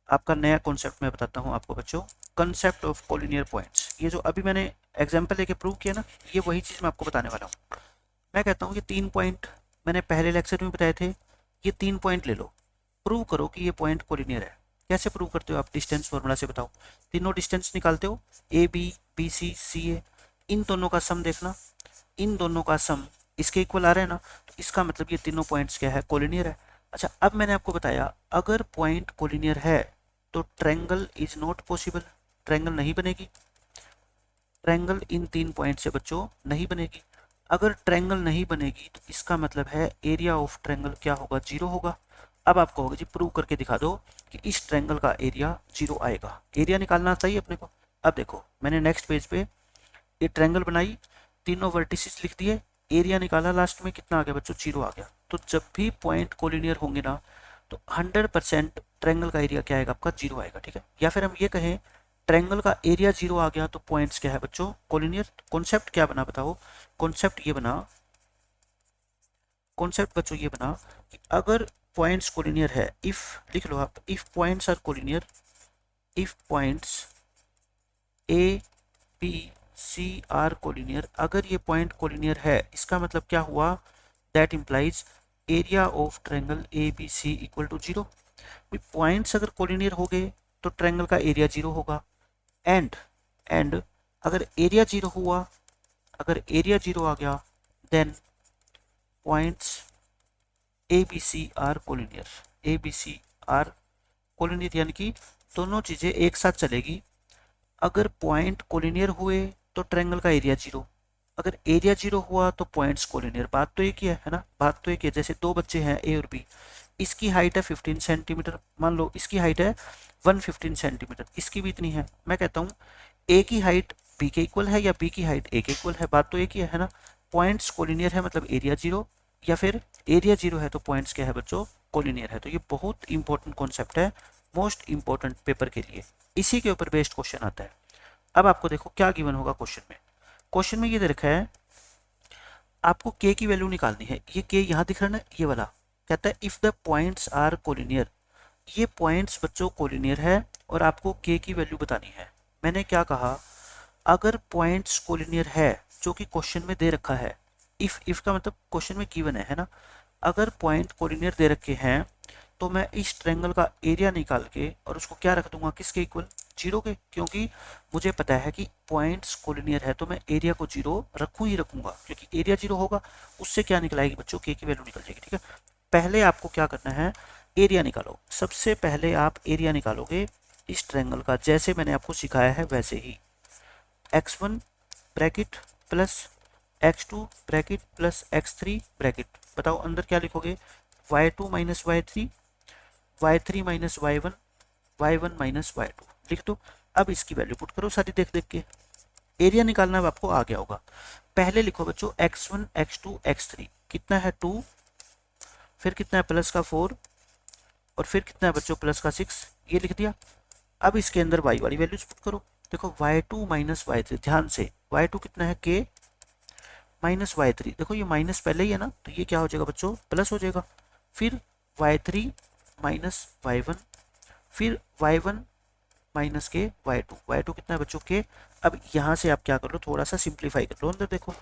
आपका नया कॉन्सेप्ट मैं बताता हूँ आपको बच्चों, कंसेप्ट ऑफ कोलिनियर पॉइंट्स। ये जो अभी मैंने एग्जाम्पल लेके प्रूव किया ना, ये वही चीज मैं आपको बताने वाला हूँ। मैं कहता हूँ ये 3 पॉइंट मैंने पहले लेक्चर में बताए थे, ये 3 पॉइंट ले लो, प्रूव करो कि ये पॉइंट कोलिनियर है। कैसे प्रूव करते हो आप, डिस्टेंस फॉर्मूला से बताओ। तीनों डिस्टेंस निकालते हो, ए बी, बी सी, सी ए, इन दोनों का सम देखना, इन दोनों का सम इसके इक्वल आ रहा है ना, तो इसका मतलब ये तीनों पॉइंट्स क्या है, कोलिनियर है। अच्छा अब मैंने आपको बताया अगर पॉइंट कोलिनियर है तो triangle is not possible, triangle नहीं बनेगी। ट्रायंगल इन 3 पॉइंट से बच्चों नहीं बनेगी। अगर ट्रायंगल नहीं बनेगी तो इसका मतलब है एरिया ऑफ ट्रायंगल क्या होगा, 0 होगा। अब आप कहोगे जी प्रूव करके दिखा दो कि इस ट्रायंगल का एरिया 0 आएगा। एरिया निकालना चाहिए अपने को। अब देखो मैंने नेक्स्ट पेज पे ये ट्रायंगल बनाई, तीनों वर्टिसेस लिख दिए, एरिया निकाला, लास्ट में कितना आ गया बच्चों, 0 आ गया। तो जब भी पॉइंट कोलिनियर होंगे ना तो 100% ट्रायंगल का एरिया क्या आएगा आपका, 0 आएगा। ठीक है, या फिर हम ये कहें ट्रायंगल का एरिया 0 आ गया तो पॉइंट्स क्या है बच्चों, कोलिनियर। कॉन्सेप्ट क्या बना बताओ, कॉन्सेप्ट ये बना, कॉन्सेप्ट बच्चों ये बना कि अगर पॉइंट्स कोलिनियर है, इफ लिख लो आप, if points are collinear, if points A B C are collinear, अगर ये पॉइंट कोलिनियर है इसका मतलब क्या हुआ, that implies area of triangle A B C equal to 0। Points अगर कोलिनियर हो गए तो ट्रायंगल का एरिया 0 होगा। एंड अगर एरिया 0 हुआ, अगर एरिया 0 आ गया then points A B C are collinear, A B C are collinear, यानी कि दोनों चीजें एक साथ चलेगी। अगर पॉइंट कोलिनियर हुए तो ट्रायंगल का एरिया 0, अगर एरिया 0 हुआ तो पॉइंट्स कोलिनियर। बात तो एक ही है ना, बात तो एक ही है। जैसे दो बच्चे हैं ए और बी, इसकी हाइट है 15 सेंटीमीटर, मान लो इसकी हाइट है 115 सेंटीमीटर, इसकी भी इतनी है। मैं कहता हूँ ए की हाइट बी के इक्वल है या बी की हाइट ए के इक्वल है, बात तो एक ही है ना। पॉइंट्स कोलिनियर है मतलब एरिया जीरो, या फिर एरिया जीरो है तो पॉइंट्स क्या है बच्चों, कोलिनियर है। तो ये बहुत इंपॉर्टेंट कॉन्सेप्ट है, मोस्ट इंपॉर्टेंट पेपर के लिए, इसी के ऊपर बेस्ड क्वेश्चन आता है। अब आपको देखो क्या गिवन होगा क्वेश्चन में। क्वेश्चन में ये दे रखा है आपको के की वैल्यू निकालनी है। ये के यहाँ दिख रहा है ना, ये वाला कहता है if the points are collinear, ये पॉइंट्स बच्चों कोलिनियर है और आपको के की वैल्यू बतानी है। मैंने क्या कहा, अगर पॉइंट्स कोलिनियर है जो कि क्वेश्चन में दे रखा है, इफ का मतलब क्वेश्चन में गिवन है ना, अगर पॉइंट कोलिनियर दे रखे हैं तो मैं इस ट्रायंगल का एरिया निकाल के और उसको क्या रख दूंगा, किसके इक्वल, जीरो के, क्योंकि मुझे पता है कि पॉइंट्स कोलिनियर है तो मैं एरिया को जीरो रखूँ ही रखूंगा, क्योंकि एरिया जीरो होगा उससे क्या निकल आएगी बच्चों, के की वैल्यू निकल जाएगी। ठीक है, पहले आपको क्या करना है, एरिया निकालो। सबसे पहले आप एरिया निकालोगे इस ट्रायंगल का, जैसे मैंने आपको सिखाया है वैसे ही। x1 bracket plus x2 bracket plus x3 bracket, बताओ अंदर क्या लिखोगे, y2 minus y3, y3 minus y1, y1 minus y2 लिख दो। अब इसकी वैल्यू पुट करो सारी देख देख के, एरिया निकालना आपको आ गया होगा। पहले लिखो बच्चों x1 x2 x3, कितना है 2, फिर कितना है प्लस का 4, और फिर कितना है बच्चों प्लस का 6, ये लिख दिया। अब इसके अंदर y वाली वैल्यूज पुट करो। देखो y2 माइनस y3, ध्यान से y2 कितना है k माइनस y3, देखो ये माइनस पहले ही है ना, तो ये क्या हो जाएगा बच्चों, प्लस हो जाएगा। फिर y3 माइनस y1, फिर y1 माइनस के y2 कितना है बच्चों k। अब यहाँ से आप क्या कर लो, थोड़ा सा सिंप्लीफाई कर लो। अंदर देखो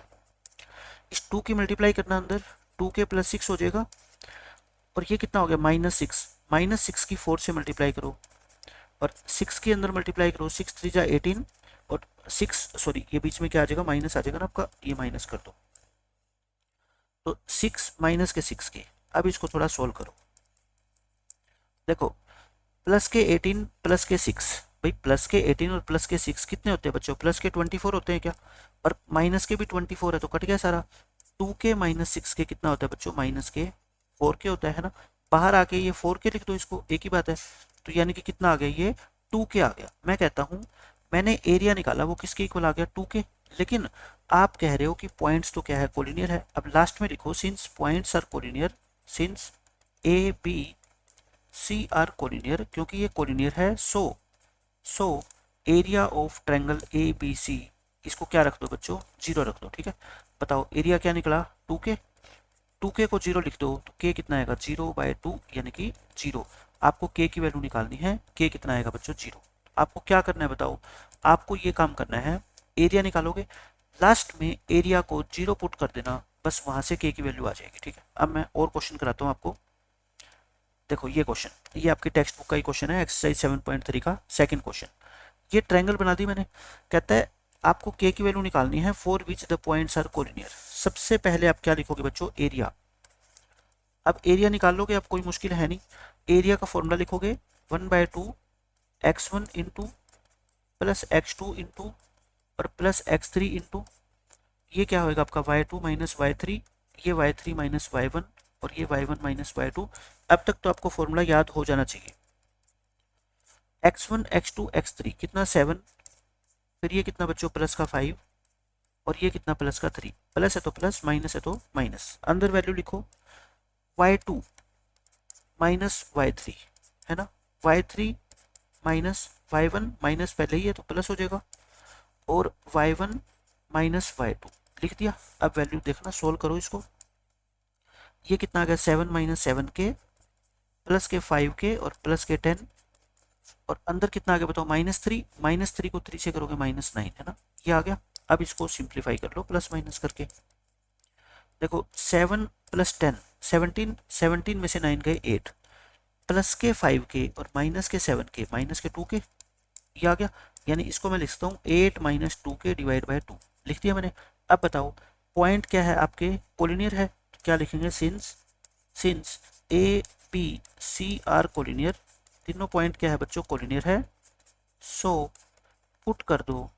इस 2 की मल्टीप्लाई करना, अंदर 2k प्लस 6 हो जाएगा, और ये कितना हो गया -6, -6 की 4 से मल्टीप्लाई करो और 6 के अंदर मल्टीप्लाई करो, 6 3 जा 18, और 6 सॉरी ये बीच में क्या आ जाएगा, माइनस आ जाएगा ना आपका, ये माइनस कर दो। तो 6 माइनस के 6 के, अब इसको थोड़ा सोल्व करो। देखो प्लस के 18 प्लस के 6, भाई प्लस के 18 और प्लस के 6 कितने होते हैं बच्चों, प्लस के 24 होते हैं क्या, और माइनस के भी 24 है, तो कट गया सारा। 2k माइनस 6 के कितना होता है बच्चों, माइनस के 4k होता है ना। बाहर आके ये 4k लिख दो, इसको एक ही बात है। तो यानी कि कितना आ गया, ये 2k आ गया। मैं कहता हूँ मैंने एरिया निकाला, वो किसके इक्वल आ गया, 2k। लेकिन आप कह रहे हो कि पॉइंट्स तो क्या है, कोलिनियर है। अब लास्ट में लिखो since points are collinear, since A B C are collinear, क्योंकि ये कोलिनियर है, so area of triangle A B C, इसको क्या रख दो बच्चों, जीरो रख दो। ठीक है, बताओ एरिया क्या निकला, 2k, 2k को जीरो लिख दो तो k कितना आएगा, 0/2 यानी कि जीरो। आपको k की वैल्यू निकालनी है, k कितना आएगा बच्चों, जीरो। आपको क्या करना है बताओ, आपको ये काम करना है, एरिया निकालोगे, लास्ट में एरिया को जीरो पुट कर देना, बस वहां से k की वैल्यू आ जाएगी। ठीक है, अब मैं और क्वेश्चन कराता हूँ आपको। देखो ये क्वेश्चन, ये आपकी टेक्स्ट बुक का ही क्वेश्चन है, एक्सरसाइज 7.3 का सेकंड क्वेश्चन। ये ट्रायंगल बना दी मैंने, कहता है आपको k की वैल्यू निकालनी है for which the points are collinear. सबसे पहले आप क्या लिखोगे बच्चों, एरिया। अब एरिया निकाल लोगे, अब कोई मुश्किल है नहीं। एरिया का फॉर्मूला लिखोगे 1/2 x1 into plus x2 into और प्लस x3 इंटू, ये क्या होएगा आपका y2 माइनस y3, ये y3 माइनस y1 और ये y1 माइनस y2। अब तक तो आपको फॉर्मूला याद हो जाना चाहिए। x1 x2 x3 कितना 7, फिर ये कितना बच्चों प्लस का 5, और ये कितना प्लस का 3, प्लस है तो प्लस, माइनस है तो माइनस। अंदर वैल्यू लिखो y2 माइनस y3 है ना, y3 माइनस y1, माइनस पहले ही है तो प्लस हो जाएगा, और y1 माइनस y2 लिख दिया। अब वैल्यू देखना, सोल्व करो इसको। ये कितना आ गया, 7 माइनस 7k प्लस के 5k और प्लस के 10, और अंदर कितना आ गया बताओ, -3, -3 को 3 से करोगे -9 है ना, ये आ गया। अब इसको सिंप्लीफाई कर लो प्लस माइनस करके। देखो 7 प्लस 10 17, 17 में से 9 गए 8, प्लस के 5k और माइनस के 7k माइनस के 2k, ये आ गया। यानी इसको मैं लिखता हूँ 8 माइनस 2k डिवाइड बाय 2, लिख दिया मैंने। अब बताओ पॉइंट क्या है आपके, कोलिनियर है, तो क्या लिखेंगे, since A B C are collinear, तीनों पॉइंट क्या है बच्चों, कोलिनियर है। सो पुट कर दो,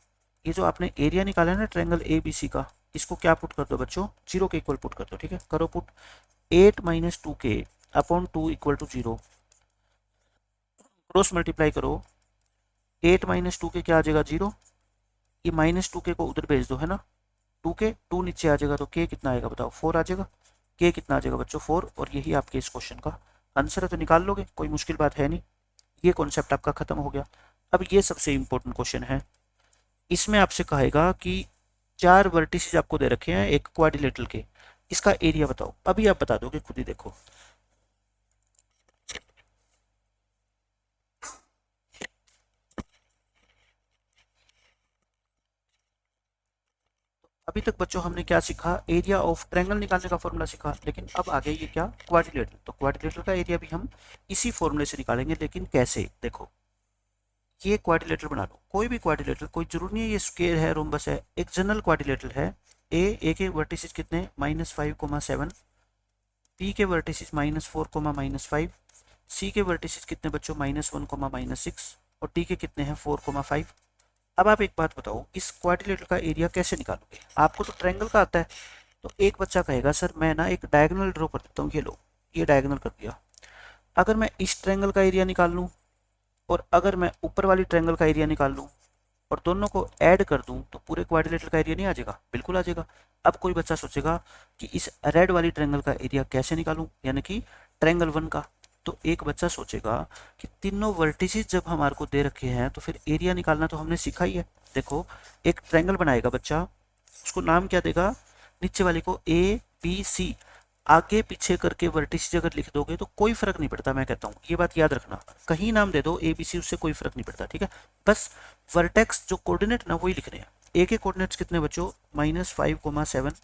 ये जो आपने एरिया निकाला है ना ट्रायंगल ए बी सी का, इसको क्या पुट कर दो बच्चों, जीरो के इक्वल पुट कर दो। ठीक है, करो put. 8 minus 2k upon 2 equal to 0, cross multiply करो, 8 माइनस 2 के क्या आ जाएगा 0, ये माइनस 2 के को उधर भेज दो है ना, 2 के 2 नीचे आ जाएगा तो के कितना आएगा बताओ 4 आ जाएगा, के कितना आ जाएगा बच्चों 4, और यही आपके इस क्वेश्चन का आंसर है। तो निकाल लोगे, कोई मुश्किल बात है नहीं, ये कॉन्सेप्ट आपका खत्म हो गया। अब ये सबसे इंपॉर्टेंट क्वेश्चन है, इसमें आपसे कहेगा कि 4 वर्टिसेस आपको दे रखे हैं एक क्वाड्रिलेटरल के, इसका एरिया बताओ। अभी आप बता दोगे, खुद ही देखो। अभी तक बच्चों हमने क्या सीखा, एरिया ऑफ ट्रायंगल निकालने का फॉर्मूला सीखा, लेकिन अब आगे ये क्या, क्वाड्रिलेटरल। तो क्वाड्रिलेटरल का एरिया भी हम इसी फॉर्मूले से निकालेंगे, लेकिन कैसे, देखो ये क्वाड्रिलेटरल बना लो, कोई भी क्वाड्रिलेटरल, कोई जरूर नहीं है ये स्क्वायर है रोम्बस है, एक जनरल क्वाड्रिलेटरल है। ए के वर्टिसेस कितने -5,7, बी के वर्टिसेस -4, -5, सी के वर्टिसेस कितने बच्चों -1, -6, और डी के कितने हैं 4, 5। अब आप एक बात बताओ, इस क्वाड्रिलेटरल का एरिया कैसे निकालोगे, आपको तो ट्रायंगल का आता है। तो एक बच्चा कहेगा सर मैं ना एक डायगोनल ड्रॉ कर देता हूँ, ये लो ये डायगोनल कर दिया, अगर मैं इस ट्रायंगल का एरिया निकाल लूँ और अगर मैं ऊपर वाली ट्रायंगल का एरिया निकाल लूँ और दोनों को ऐड कर दूं तो पूरे क्वाड्रिलेटरल का एरिया नहीं आ जाएगा, बिल्कुल आ जाएगा। अब कोई बच्चा सोचेगा कि इस रेड वाली ट्रायंगल का एरिया कैसे निकालूं, यानी कि ट्रायंगल 1 का। तो एक बच्चा सोचेगा कि तीनों वर्टिसेस जब हमारे को दे रखे हैं तो फिर एरिया निकालना तो हमने सीखा ही है। देखो एक ट्रायंगल बनाएगा बच्चा, उसको नाम क्या देगा, नीचे वाले को ABC, आगे पीछे करके वर्टिसेस अगर लिख दोगे तो कोई फर्क नहीं पड़ता, मैं कहता हूँ ये बात याद रखना, कहीं नाम दे दो ABC, उससे कोई फर्क नहीं पड़ता, ठीक है। बस वर्टेक्स जो कोऑर्डिनेट ना वही लिखने हैं। ए के कोऑर्डिनेट्स कितने बच्चों -5, 7,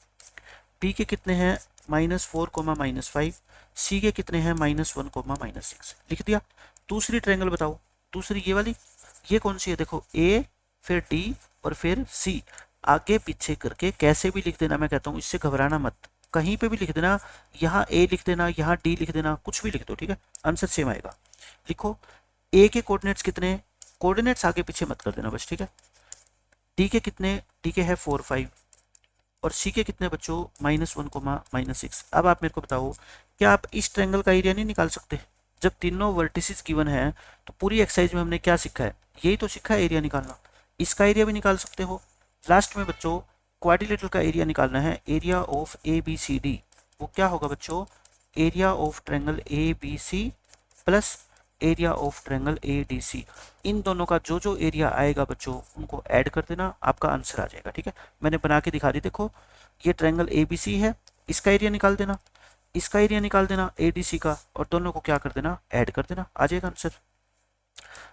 बी के कितने हैं -4, -5, सी के कितने हैं -1, -6, लिख दिया। दूसरी ट्रायंगल बताओ, दूसरी ये वाली, ये कौन सी है, देखो ए फिर डी और फिर सी, आगे पीछे करके कैसे भी लिख देना, मैं कहता हूँ इससे घबराना मत, कहीं पे भी लिख देना, यहाँ ए लिख देना, यहाँ डी लिख देना, कुछ भी लिख दो, ठीक है, आंसर सेम आएगा। लिखो ए के कोऑर्डिनेट्स कितने, कोऑर्डिनेट्स आगे पीछे मत कर देना बस, ठीक है। डी के कितने, डी के है 4, 5, और सी के कितने बच्चों -1, -6। अब आप मेरे को बताओ, क्या आप इस ट्रायंगल का एरिया नहीं निकाल सकते, जब तीनों वर्टिसेस गिवन है तो पूरी एक्सरसाइज में हमने क्या सीखा है, यही तो सीखा है एरिया निकालना, इसका एरिया भी निकाल सकते हो। लास्ट में बच्चों क्वाड्रिलेटरल का एरिया निकालना है, एरिया ऑफ ABCD, वो क्या होगा बच्चों, area of triangle ABC plus area of triangle ADC, इन दोनों का जो जो एरिया आएगा बच्चों उनको ऐड कर देना, आपका आंसर आ जाएगा, ठीक है। मैंने बना के दिखा दी, देखो ये ट्रायंगल ABC है, इसका एरिया निकाल देना, इसका एरिया निकाल देना ADC का, और दोनों को क्या कर देना, ऐड कर देना, आ जाएगा आंसर।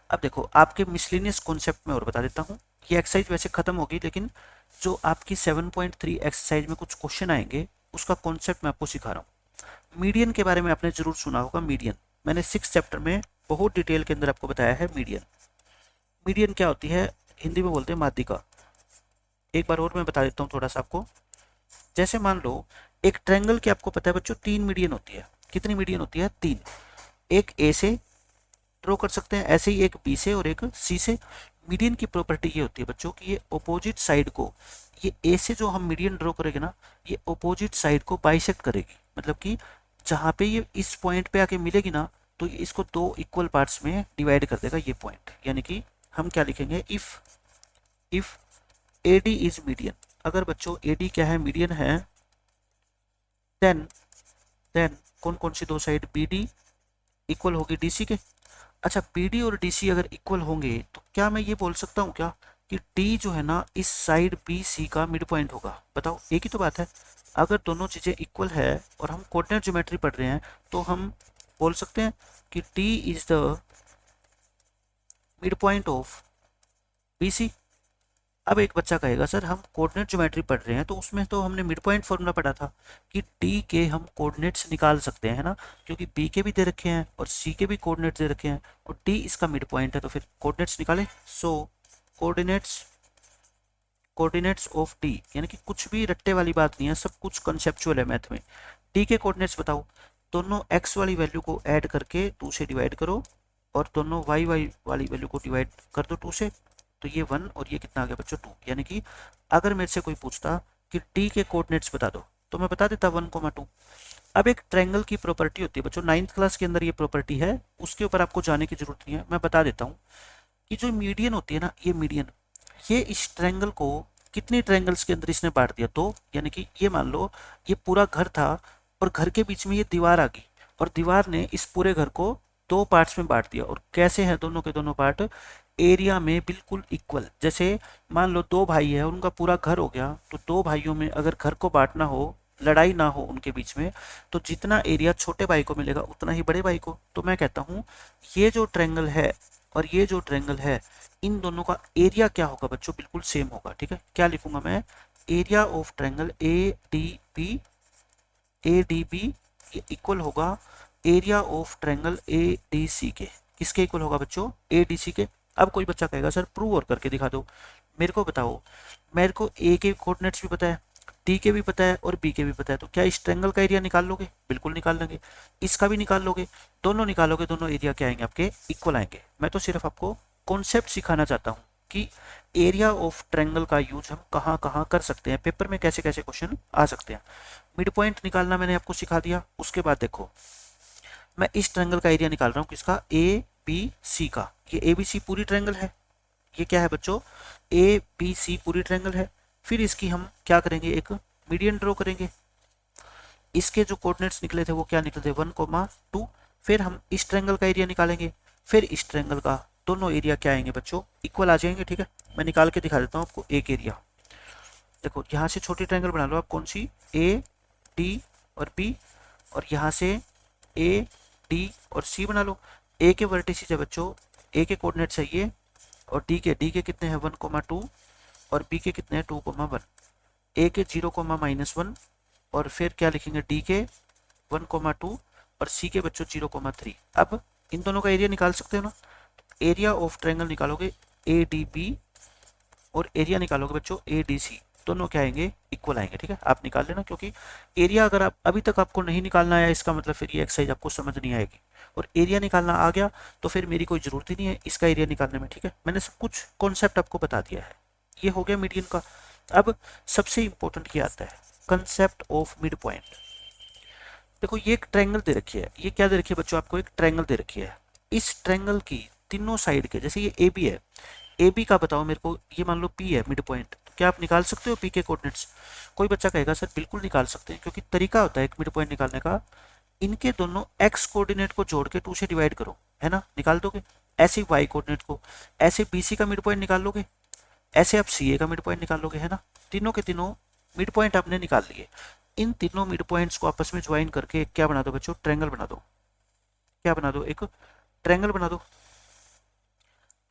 अब देखो आपके मिसलिनियस कॉन्सेप्ट में और बता देता हूँ, ये एक्सरसाइज वैसे खत्म होगी, लेकिन जो आपकी 7.3 एक्सरसाइज में कुछ क्वेश्चन आएंगे उसका कॉन्सेप्ट मैं आपको सिखा रहा हूँ। मीडियन के बारे में आपने जरूर सुना होगा, मीडियन मैंने 6 चैप्टर में बहुत डिटेल के अंदर आपको बताया है। मीडियन, मीडियन क्या होती है, हिंदी में बोलते हैं माध्यिका। एक बार और मैं बता देता हूँ थोड़ा सा आपको, जैसे मान लो एक ट्रायंगल की आपको पता है बच्चों 3 मीडियन होती है, कितनी मीडियन होती है 3, एक ए से ड्रॉ कर सकते हैं, ऐसे ही एक बी से और एक सी से। मीडियन की प्रॉपर्टी ये होती है बच्चों कि ये अपोजिट साइड को, ये ए से जो हम मीडियन ड्रॉ करेंगे ना, ये अपोजिट साइड को बाइसेक्ट करेगी, मतलब कि जहाँ पे ये इस पॉइंट पे आके मिलेगी ना तो ये इसको 2 इक्वल पार्ट्स में डिवाइड कर देगा ये पॉइंट, यानी कि हम क्या लिखेंगे, इफ AD इज मीडियन, अगर बच्चों AD क्या है, मीडियन है, देन कौन कौन सी दो साइड BD इक्वल होगी DC के। अच्छा BD और DC अगर इक्वल होंगे तो क्या मैं ये बोल सकता हूँ क्या कि D जो है ना इस साइड BC का मिड पॉइंट होगा, बताओ एक ही तो बात है। अगर दोनों चीज़ें इक्वल है और हम कोऑर्डिनेट ज्योमेट्री पढ़ रहे हैं तो हम बोल सकते हैं कि D is the mid point of BC। अब एक बच्चा कहेगा सर हम कोऑर्डिनेट ज्योमेट्री पढ़ रहे हैं तो उसमें तो हमने मिड पॉइंट फॉर्मूला पढ़ा था कि डी के हम कोऑर्डिनेट्स निकाल सकते हैं, है ना, क्योंकि बी के भी दे रखे हैं और सी के भी कोऑर्डिनेट्स दे रखे हैं और डी इसका मिड पॉइंट है, तो फिर कोऑर्डिनेट्स निकालें। सो कोऑर्डिनेट्स ऑफ डी, यानी कि कुछ भी रट्टे वाली बात नहीं है, सब कुछ कंसेप्चुअल है मैथ में। डी के कोऑर्डिनेट्स बताओ, दोनों एक्स वाली वैल्यू को ऐड करके 2 से डिवाइड करो और दोनों वाई वाली वैल्यू को डिवाइड कर दो 2 से, तो ये 1 और ये कितना आ गया बच्चों 2। यानी कि अगर मेरे से कोई पूछता कि डी के कोऑर्डिनेट्स बता दो तो मैं बता देता 1, 2। अब एक ट्रायंगल की प्रॉपर्टी होती है बच्चों, 9th क्लास के अंदर ये प्रॉपर्टी है, उसके ऊपर आपको जाने की जरूरत नहीं है, मैं बता देता हूँ कि जो मीडियन होती है ना, ये मीडियन, ये इस ट्रायंगल को कितने ट्रायंगल्स के अंदर इसने बांट दिया, तो यानी कि ये मान लो ये पूरा घर था और घर के बीच में ये दीवार आ गई और दीवार ने इस पूरे घर को दो पार्ट्स में बांट दिया। और कैसे हैं दोनों के दोनों पार्ट, एरिया में बिल्कुल इक्वल। जैसे मान लो दो भाई है, उनका पूरा घर हो गया, तो दो भाइयों में अगर घर को बांटना हो, लड़ाई ना हो उनके बीच में, तो जितना एरिया छोटे भाई को मिलेगा उतना ही बड़े भाई को। तो मैं कहता हूँ ये जो ट्रायंगल है और ये जो ट्रायंगल है, इन दोनों का एरिया क्या होगा बच्चों, बिल्कुल सेम होगा। ठीक है, क्या लिखूंगा मैं, area of triangle A D B ये इक्वल होगा area of triangle A D C के। किसके इक्वल होगा बच्चों, ए डी सी के। अब कोई बच्चा कहेगा सर प्रूव और करके दिखा दो। मेरे को बताओ, मेरे को ए के कोऑर्डिनेट्स भी पता है, डी के भी पता है और बी के भी पता है, तो क्या इस ट्रायंगल का एरिया निकाल लोगे, बिल्कुल निकाल लेंगे। इसका भी निकाल लोगे, दोनों निकालोगे, दोनों एरिया क्या आएंगे आपके, इक्वल आएंगे। मैं तो सिर्फ आपको कॉन्सेप्ट सिखाना चाहता हूँ कि एरिया ऑफ ट्रायंगल का यूज हम कहाँ कहाँ कर सकते हैं, पेपर में कैसे कैसे क्वेश्चन आ सकते हैं। मिड पॉइंट निकालना मैंने आपको सिखा दिया। उसके बाद देखो, मैं इस ट्रायंगल का एरिया निकाल रहा हूँ, किसका, ए बी सी का। ये ए बी सी पूरी ट्रायंगल है, ये क्या है बच्चों, ए बी सी पूरी ट्रायंगल है। फिर इसकी हम क्या करेंगे, एक मीडियन ड्रॉ करेंगे। इसके जो कोऑर्डिनेट्स निकले थे वो क्या निकले थे, 1,2। फिर हम इस ट्रायंगल का एरिया निकालेंगे, फिर इस ट्रायंगल का, दोनों एरिया क्या आएंगे बच्चों, इक्वल आ जाएंगे। ठीक है, मैं निकाल के दिखा देता हूँ आपको एक एरिया। देखो यहाँ से छोटी ट्रायंगल बना लो आप, कौन सी, ए डी और बी, और यहाँ से ए डी और सी बना लो। ए के वर्टिसेस है बच्चों, ए के कोऑर्डिनेट्स है ये, और डी के कितने हैं 1,2 और बी के कितने हैं 2,1। ए के 0,-1 और फिर क्या लिखेंगे, डी के 1,2 और सी के बच्चों 0,3। अब इन दोनों का एरिया निकाल सकते हो ना, एरिया ऑफ ट्रायंगल निकालोगे ए डी बी और एरिया निकालोगे बच्चों ए डी सी, दोनों क्या आएंगे, इक्वल आएंगे। ठीक है, आप निकाल लेना, क्योंकि एरिया अगर आप अभी तक आपको नहीं निकालना आया, इसका मतलब फिर ये एक्सरसाइज आपको समझ नहीं आएगी। और एरिया निकालना आ गया तो फिर मेरी कोई ज़रूरत ही नहीं है इसका एरिया निकालने में। ठीक है, मैंने सब कुछ कॉन्सेप्ट आपको बता दिया है। ये हो गया मीडियन का। अब सबसे इंपॉर्टेंट क्या आता है, कंसेप्ट ऑफ मिड पॉइंट। देखो ये एक ट्रायंगल दे रखी है, ये क्या दे रखी है बच्चों, आपको एक ट्रायंगल दे रखी है। इस ट्रायंगल की तीनों साइड के, जैसे ये ए बी है, ए बी का बताओ मेरे को, ये मान लो पी है मिड पॉइंट, तो क्या आप निकाल सकते हो पी के कोऑर्डिनेट्स। कोई बच्चा कहेगा सर बिल्कुल निकाल सकते हैं, क्योंकि तरीका होता है एक मिड पॉइंट निकालने का, इनके दोनों एक्स कोऑर्डिनेट को जोड़ के 2 से डिवाइड करो, है ना, निकाल दोगे। ऐसे वाई कोऑर्डिनेट को, ऐसे बी सी का मिड पॉइंट निकाल लोगे, ऐसे आप सी ए का मिड पॉइंट निकाल लोगे, है ना। तीनों के तीनों मिड पॉइंट आपने निकाल लिए। इन तीनों मिड पॉइंट्स को आपस में ज्वाइन करके क्या बना दो बच्चों, ट्रायंगल बना दो। क्या बना दो, एक ट्रायंगल बना दो।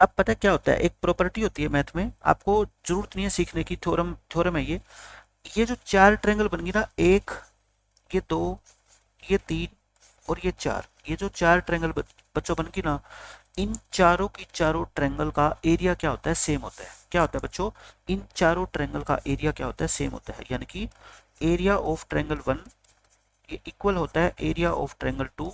अब पता है क्या होता है, एक प्रॉपर्टी होती है मैथ में, आपको जरूरत नहीं है सीखने की, थ्योरम थ्योरम है ये जो चार ट्रायंगल बन गई ना, एक, ये दो, ये तीन और ये चार, ये जो चार ट्रायंगल बच्चों बन गई ना, इन चारों की चारों ट्रायंगल का एरिया क्या होता है, सेम होता है। क्या होता है बच्चों, इन चारों ट्रायंगल का एरिया क्या होता है, सेम होता है। यानी कि एरिया ऑफ ट्रायंगल 1 ये इक्वल होता है एरिया ऑफ ट्रायंगल 2,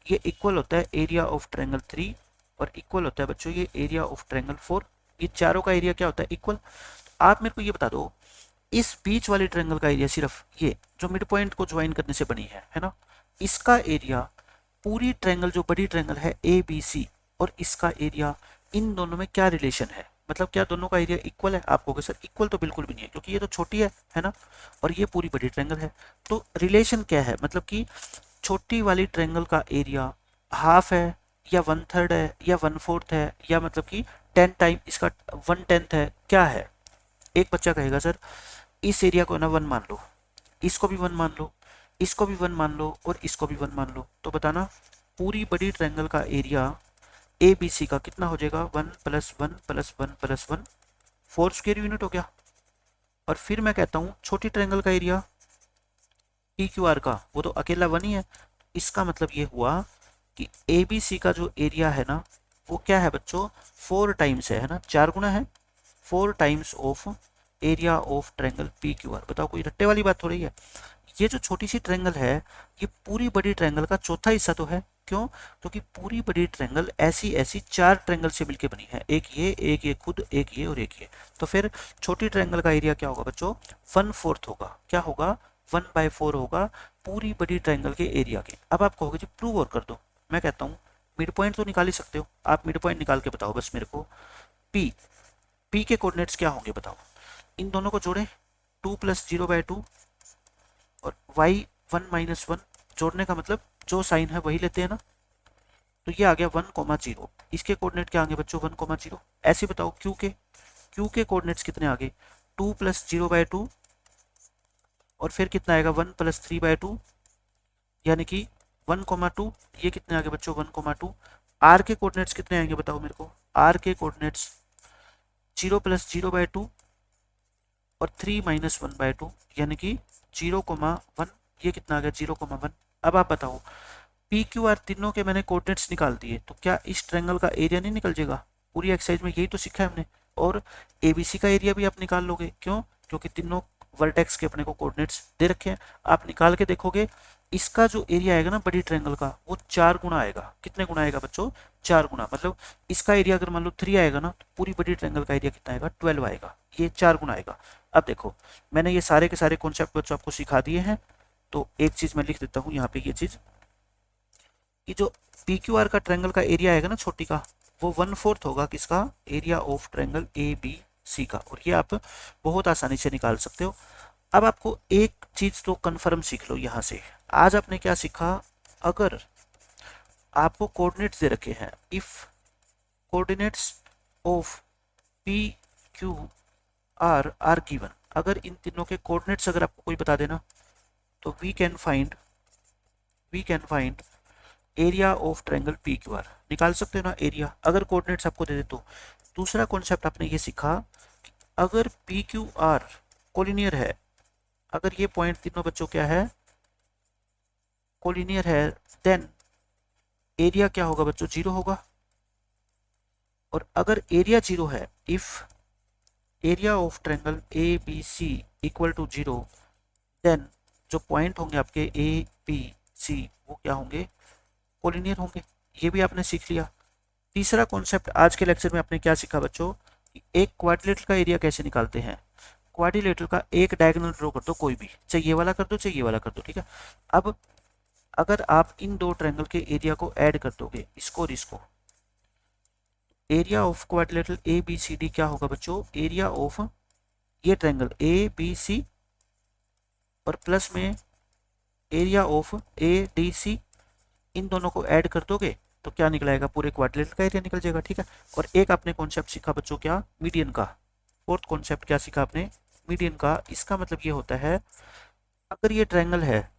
ये इक्वल होता है एरिया ऑफ ट्रायंगल 3 और इक्वल होता है बच्चों ये एरिया ऑफ ट्रायंगल 4। ये चारों का एरिया क्या होता है, इक्वल। आप मेरे को ये बता दो, इस बीच वाले ट्रायंगल का एरिया, सिर्फ ये जो मिड पॉइंट को ज्वाइन करने से बनी है ना, इसका एरिया पूरी ट्रायंगल जो बड़ी ट्रायंगल है ए बी सी और इसका एरिया, इन दोनों में क्या रिलेशन है, मतलब क्या दोनों का एरिया इक्वल है। आप कहोगे सर इक्वल तो बिल्कुल भी नहीं है, क्योंकि ये तो छोटी है ना, और ये पूरी बड़ी ट्रायंगल है। तो रिलेशन क्या है, मतलब कि छोटी वाली ट्रायंगल का एरिया हाफ है या 1/3 है या 1/4 है, या मतलब कि 10 टाइम इसका 1/10 है, क्या है। एक बच्चा कहेगा सर इस एरिया को ना 1 मान लो, इसको भी 1 मान लो, इसको भी 1 मान लो और इसको भी 1 मान लो, तो बताना पूरी बड़ी ट्रायंगल का एरिया ए बी सी का कितना हो जाएगा, 1 + 1 + 1 + 1, 4 स्क्वायर यूनिट हो गया। और फिर मैं कहता हूँ छोटी ट्रायंगल का एरिया पी क्यू आर का, वो तो अकेला 1 ही है। इसका मतलब ये हुआ कि ए बी सी का जो एरिया है ना, वो क्या है बच्चों, 4 टाइम्स है ना, 4 गुना है, 4 times of area of triangle P Q are. बताओ कोई रट्टे वाली बात हो रही है। ये जो छोटी सी ट्रायंगल है, ये पूरी बड़ी ट्रायंगल का चौथा हिस्सा तो है। क्यों, क्योंकि पूरी बड़ी ट्रायंगल ऐसी ऐसी 4 ट्रायंगल से मिलकर बनी है, एक ये खुद, एक ये और एक ये। तो फिर छोटी ट्रायंगल का एरिया क्या होगा बच्चों, 1/4 होगा। क्या होगा, 1/4 होगा पूरी बड़ी ट्रायंगल के एरिया के। अब आप कहोगे जी प्रूव और कर दो। मैं कहता हूँ मिड पॉइंट तो निकाल ही सकते हो, आप मिड पॉइंट निकाल के बताओ बस मेरे को। पी पी के कोऑर्डिनेट्स क्या होंगे बताओ। इन दोनों को जोड़े 2 + 0/2 और y 1 - 1 जोड़ने का मतलब जो साइन है वही लेते हैं ना, तो ये आ गया 1, 0। इसके कोऑर्डिनेट क्या आएंगे बच्चों 1, 0। ऐसे बताओ क्यू के कोऑर्डिनेट्स कितने आ गए 2 + 0/2 और फिर कितना आएगा 1 + 3/2 यानी कि 1, 2। ये कितने आ गए बच्चों 1, 2। आर के कोऑर्डिनेट्स कितने आएंगे बताओ मेरे को। आर के कोऑर्डिनेट्स 0 + 0/2 और 3 - 1/2 यानी कि 0, 1। ये कितना आ गया 0, 1। अब आप बताओ पी क्यू आर तीनों के मैंने कोऑर्डिनेट्स निकाल दिए तो क्या इस ट्रायंगल का एरिया नहीं निकल जाएगा। पूरी एक्सरसाइज में यही तो सीखा है हमने। और एबीसी का एरिया भी आप निकाल लोगे, क्यों, क्योंकि तीनों वर्टेक्स के अपने को कोऑर्डिनेट्स दे रखे हैं। आप निकाल के देखोगे इसका जो एरिया आएगा ना बड़ी ट्रायंगल का वो 4 गुना आएगा। कितने गुना आएगा बच्चों 4 गुना। मतलब इसका एरिया अगर मान लो 3 आएगा ना तो पूरी बड़ी ट्रायंगल का एरिया कितना आएगा 12 आएगा। ये 4 गुना आएगा। अब देखो मैंने ये सारे के सारे कॉन्सेप्ट बच्चों आपको सिखा दिए हैं, तो एक चीज मैं लिख देता हूँ यहाँ पे। ये चीज कि जो पी क्यू आर का ट्रायंगल का एरिया आएगा ना छोटी का वो 1/4 होगा किसका area of triangle A B C का। और ये आप बहुत आसानी से निकाल सकते हो। अब आपको एक चीज तो कंफर्म सीख लो यहाँ से। आज आपने क्या सीखा, अगर आपको कोऑर्डिनेट्स दे रखे हैं, if coordinates of P Q R are given, अगर इन तीनों के कोऑर्डिनेट्स अगर आपको कोई बता देना तो we can find area of triangle P Q R. निकाल सकते हो ना एरिया अगर कोऑर्डिनेट्स आपको दे दे तो। दूसरा कॉन्सेप्ट आपने ये सीखा कि अगर पी क्यू आर कोलिनियर है, अगर ये पॉइंट तीनों बच्चों क्या है कोलिनियर है, देन एरिया क्या होगा बच्चों 0 होगा। और अगर एरिया 0 है, if area of triangle A B C equal to 0, then जो पॉइंट होंगे आपके ए बी सी वो क्या होंगे कोलिनियर होंगे। ये भी आपने सीख लिया। तीसरा कॉन्सेप्ट आज के लेक्चर में आपने क्या सीखा बच्चों, एक क्वाड्रिलेटरल का एरिया कैसे निकालते हैं। क्वाड्रिलेटरल का एक डायगोनल ड्रॉ कर दो, कोई भी, चाहे ये वाला कर दो चाहे ये वाला कर दो, ठीक है। अब अगर आप इन दो ट्रायंगल के एरिया को ऐड कर दोगे इसको और इसको, area of quadrilateral A B C D क्या होगा बच्चों, एरिया ऑफ ये ट्रायंगल ए बी सी और प्लस में area of A D C, इन दोनों को ऐड कर दोगे तो क्या निकलेगा पूरे क्वाड्रिलेटरल का एरिया निकल जाएगा, ठीक है। और एक आपने कॉन्सेप्ट सीखा बच्चों क्या, मीडियन का। फोर्थ कॉन्सेप्ट क्या सीखा आपने, मीडियन का। इसका मतलब ये होता है अगर ये ट्रायंगल है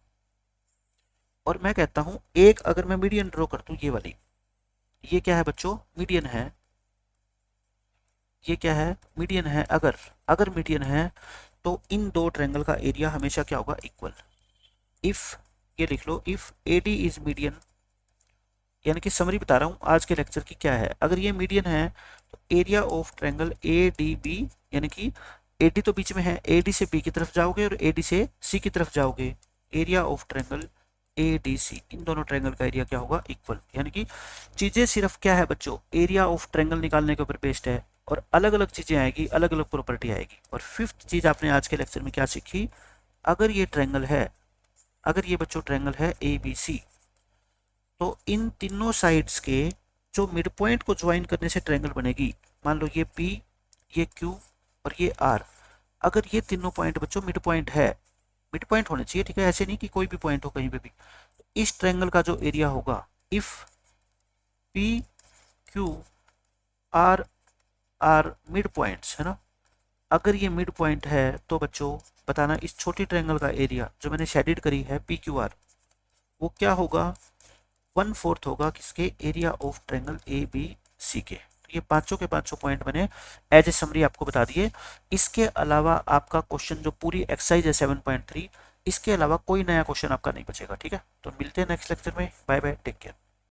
और मैं कहता हूं एक अगर मैं मीडियन ड्रॉ कर दूं, ये वाली, ये क्या है बच्चों मीडियन है, ये क्या है मीडियन है। अगर मीडियन है तो इन दो ट्रायंगल का एरिया हमेशा क्या होगा इक्वल। इफ ये लिख लो, if A D is median, यानी कि समरी बता रहा हूं आज के लेक्चर की क्या है। अगर ये मीडियन है तो area of triangle A D B, यानी कि ए डी तो बीच में है, ए डी से बी की तरफ जाओगे और ए डी से सी की तरफ जाओगे, area of triangle A D C, इन दोनों ट्रायंगल का एरिया क्या होगा इक्वल। यानी कि चीजें सिर्फ क्या है बच्चों एरिया ऑफ ट्रायंगल निकालने के ऊपर बेस्ड है और अलग अलग चीजें आएगी, अलग अलग प्रॉपर्टी आएगी। और फिफ्थ चीज आपने आज के लेक्चर में क्या सीखी, अगर ये ट्रायंगल है, अगर ये बच्चों ट्रायंगल है ए बी सी, तो इन तीनों साइड्स के जो मिड पॉइंट को ज्वाइन करने से ट्रायंगल बनेगी, मान लो ये P, ये Q और ये R, अगर ये तीनों पॉइंट बच्चों मिड पॉइंट है, मिड पॉइंट होने चाहिए, ठीक है, ऐसे नहीं कि कोई भी पॉइंट हो कहीं पे भी, तो इस ट्रायंगल का जो एरिया होगा, if P Q R are mid points, है ना, अगर ये मिड पॉइंट है तो बच्चों बताना इस छोटी ट्रायंगल का एरिया जो मैंने शेडेड करी है PQR वो क्या होगा 1/4 होगा किसके area of triangle A B C के। तो ये पांचों के पांचों पॉइंट मैंने एज ए समरी आपको बता दिए। इसके अलावा आपका क्वेश्चन जो पूरी एक्सरसाइज है 7.3, इसके अलावा कोई नया क्वेश्चन आपका नहीं बचेगा, ठीक है। तो मिलते हैं नेक्स्ट लेक्चर में, बाय बाय, टेक केयर।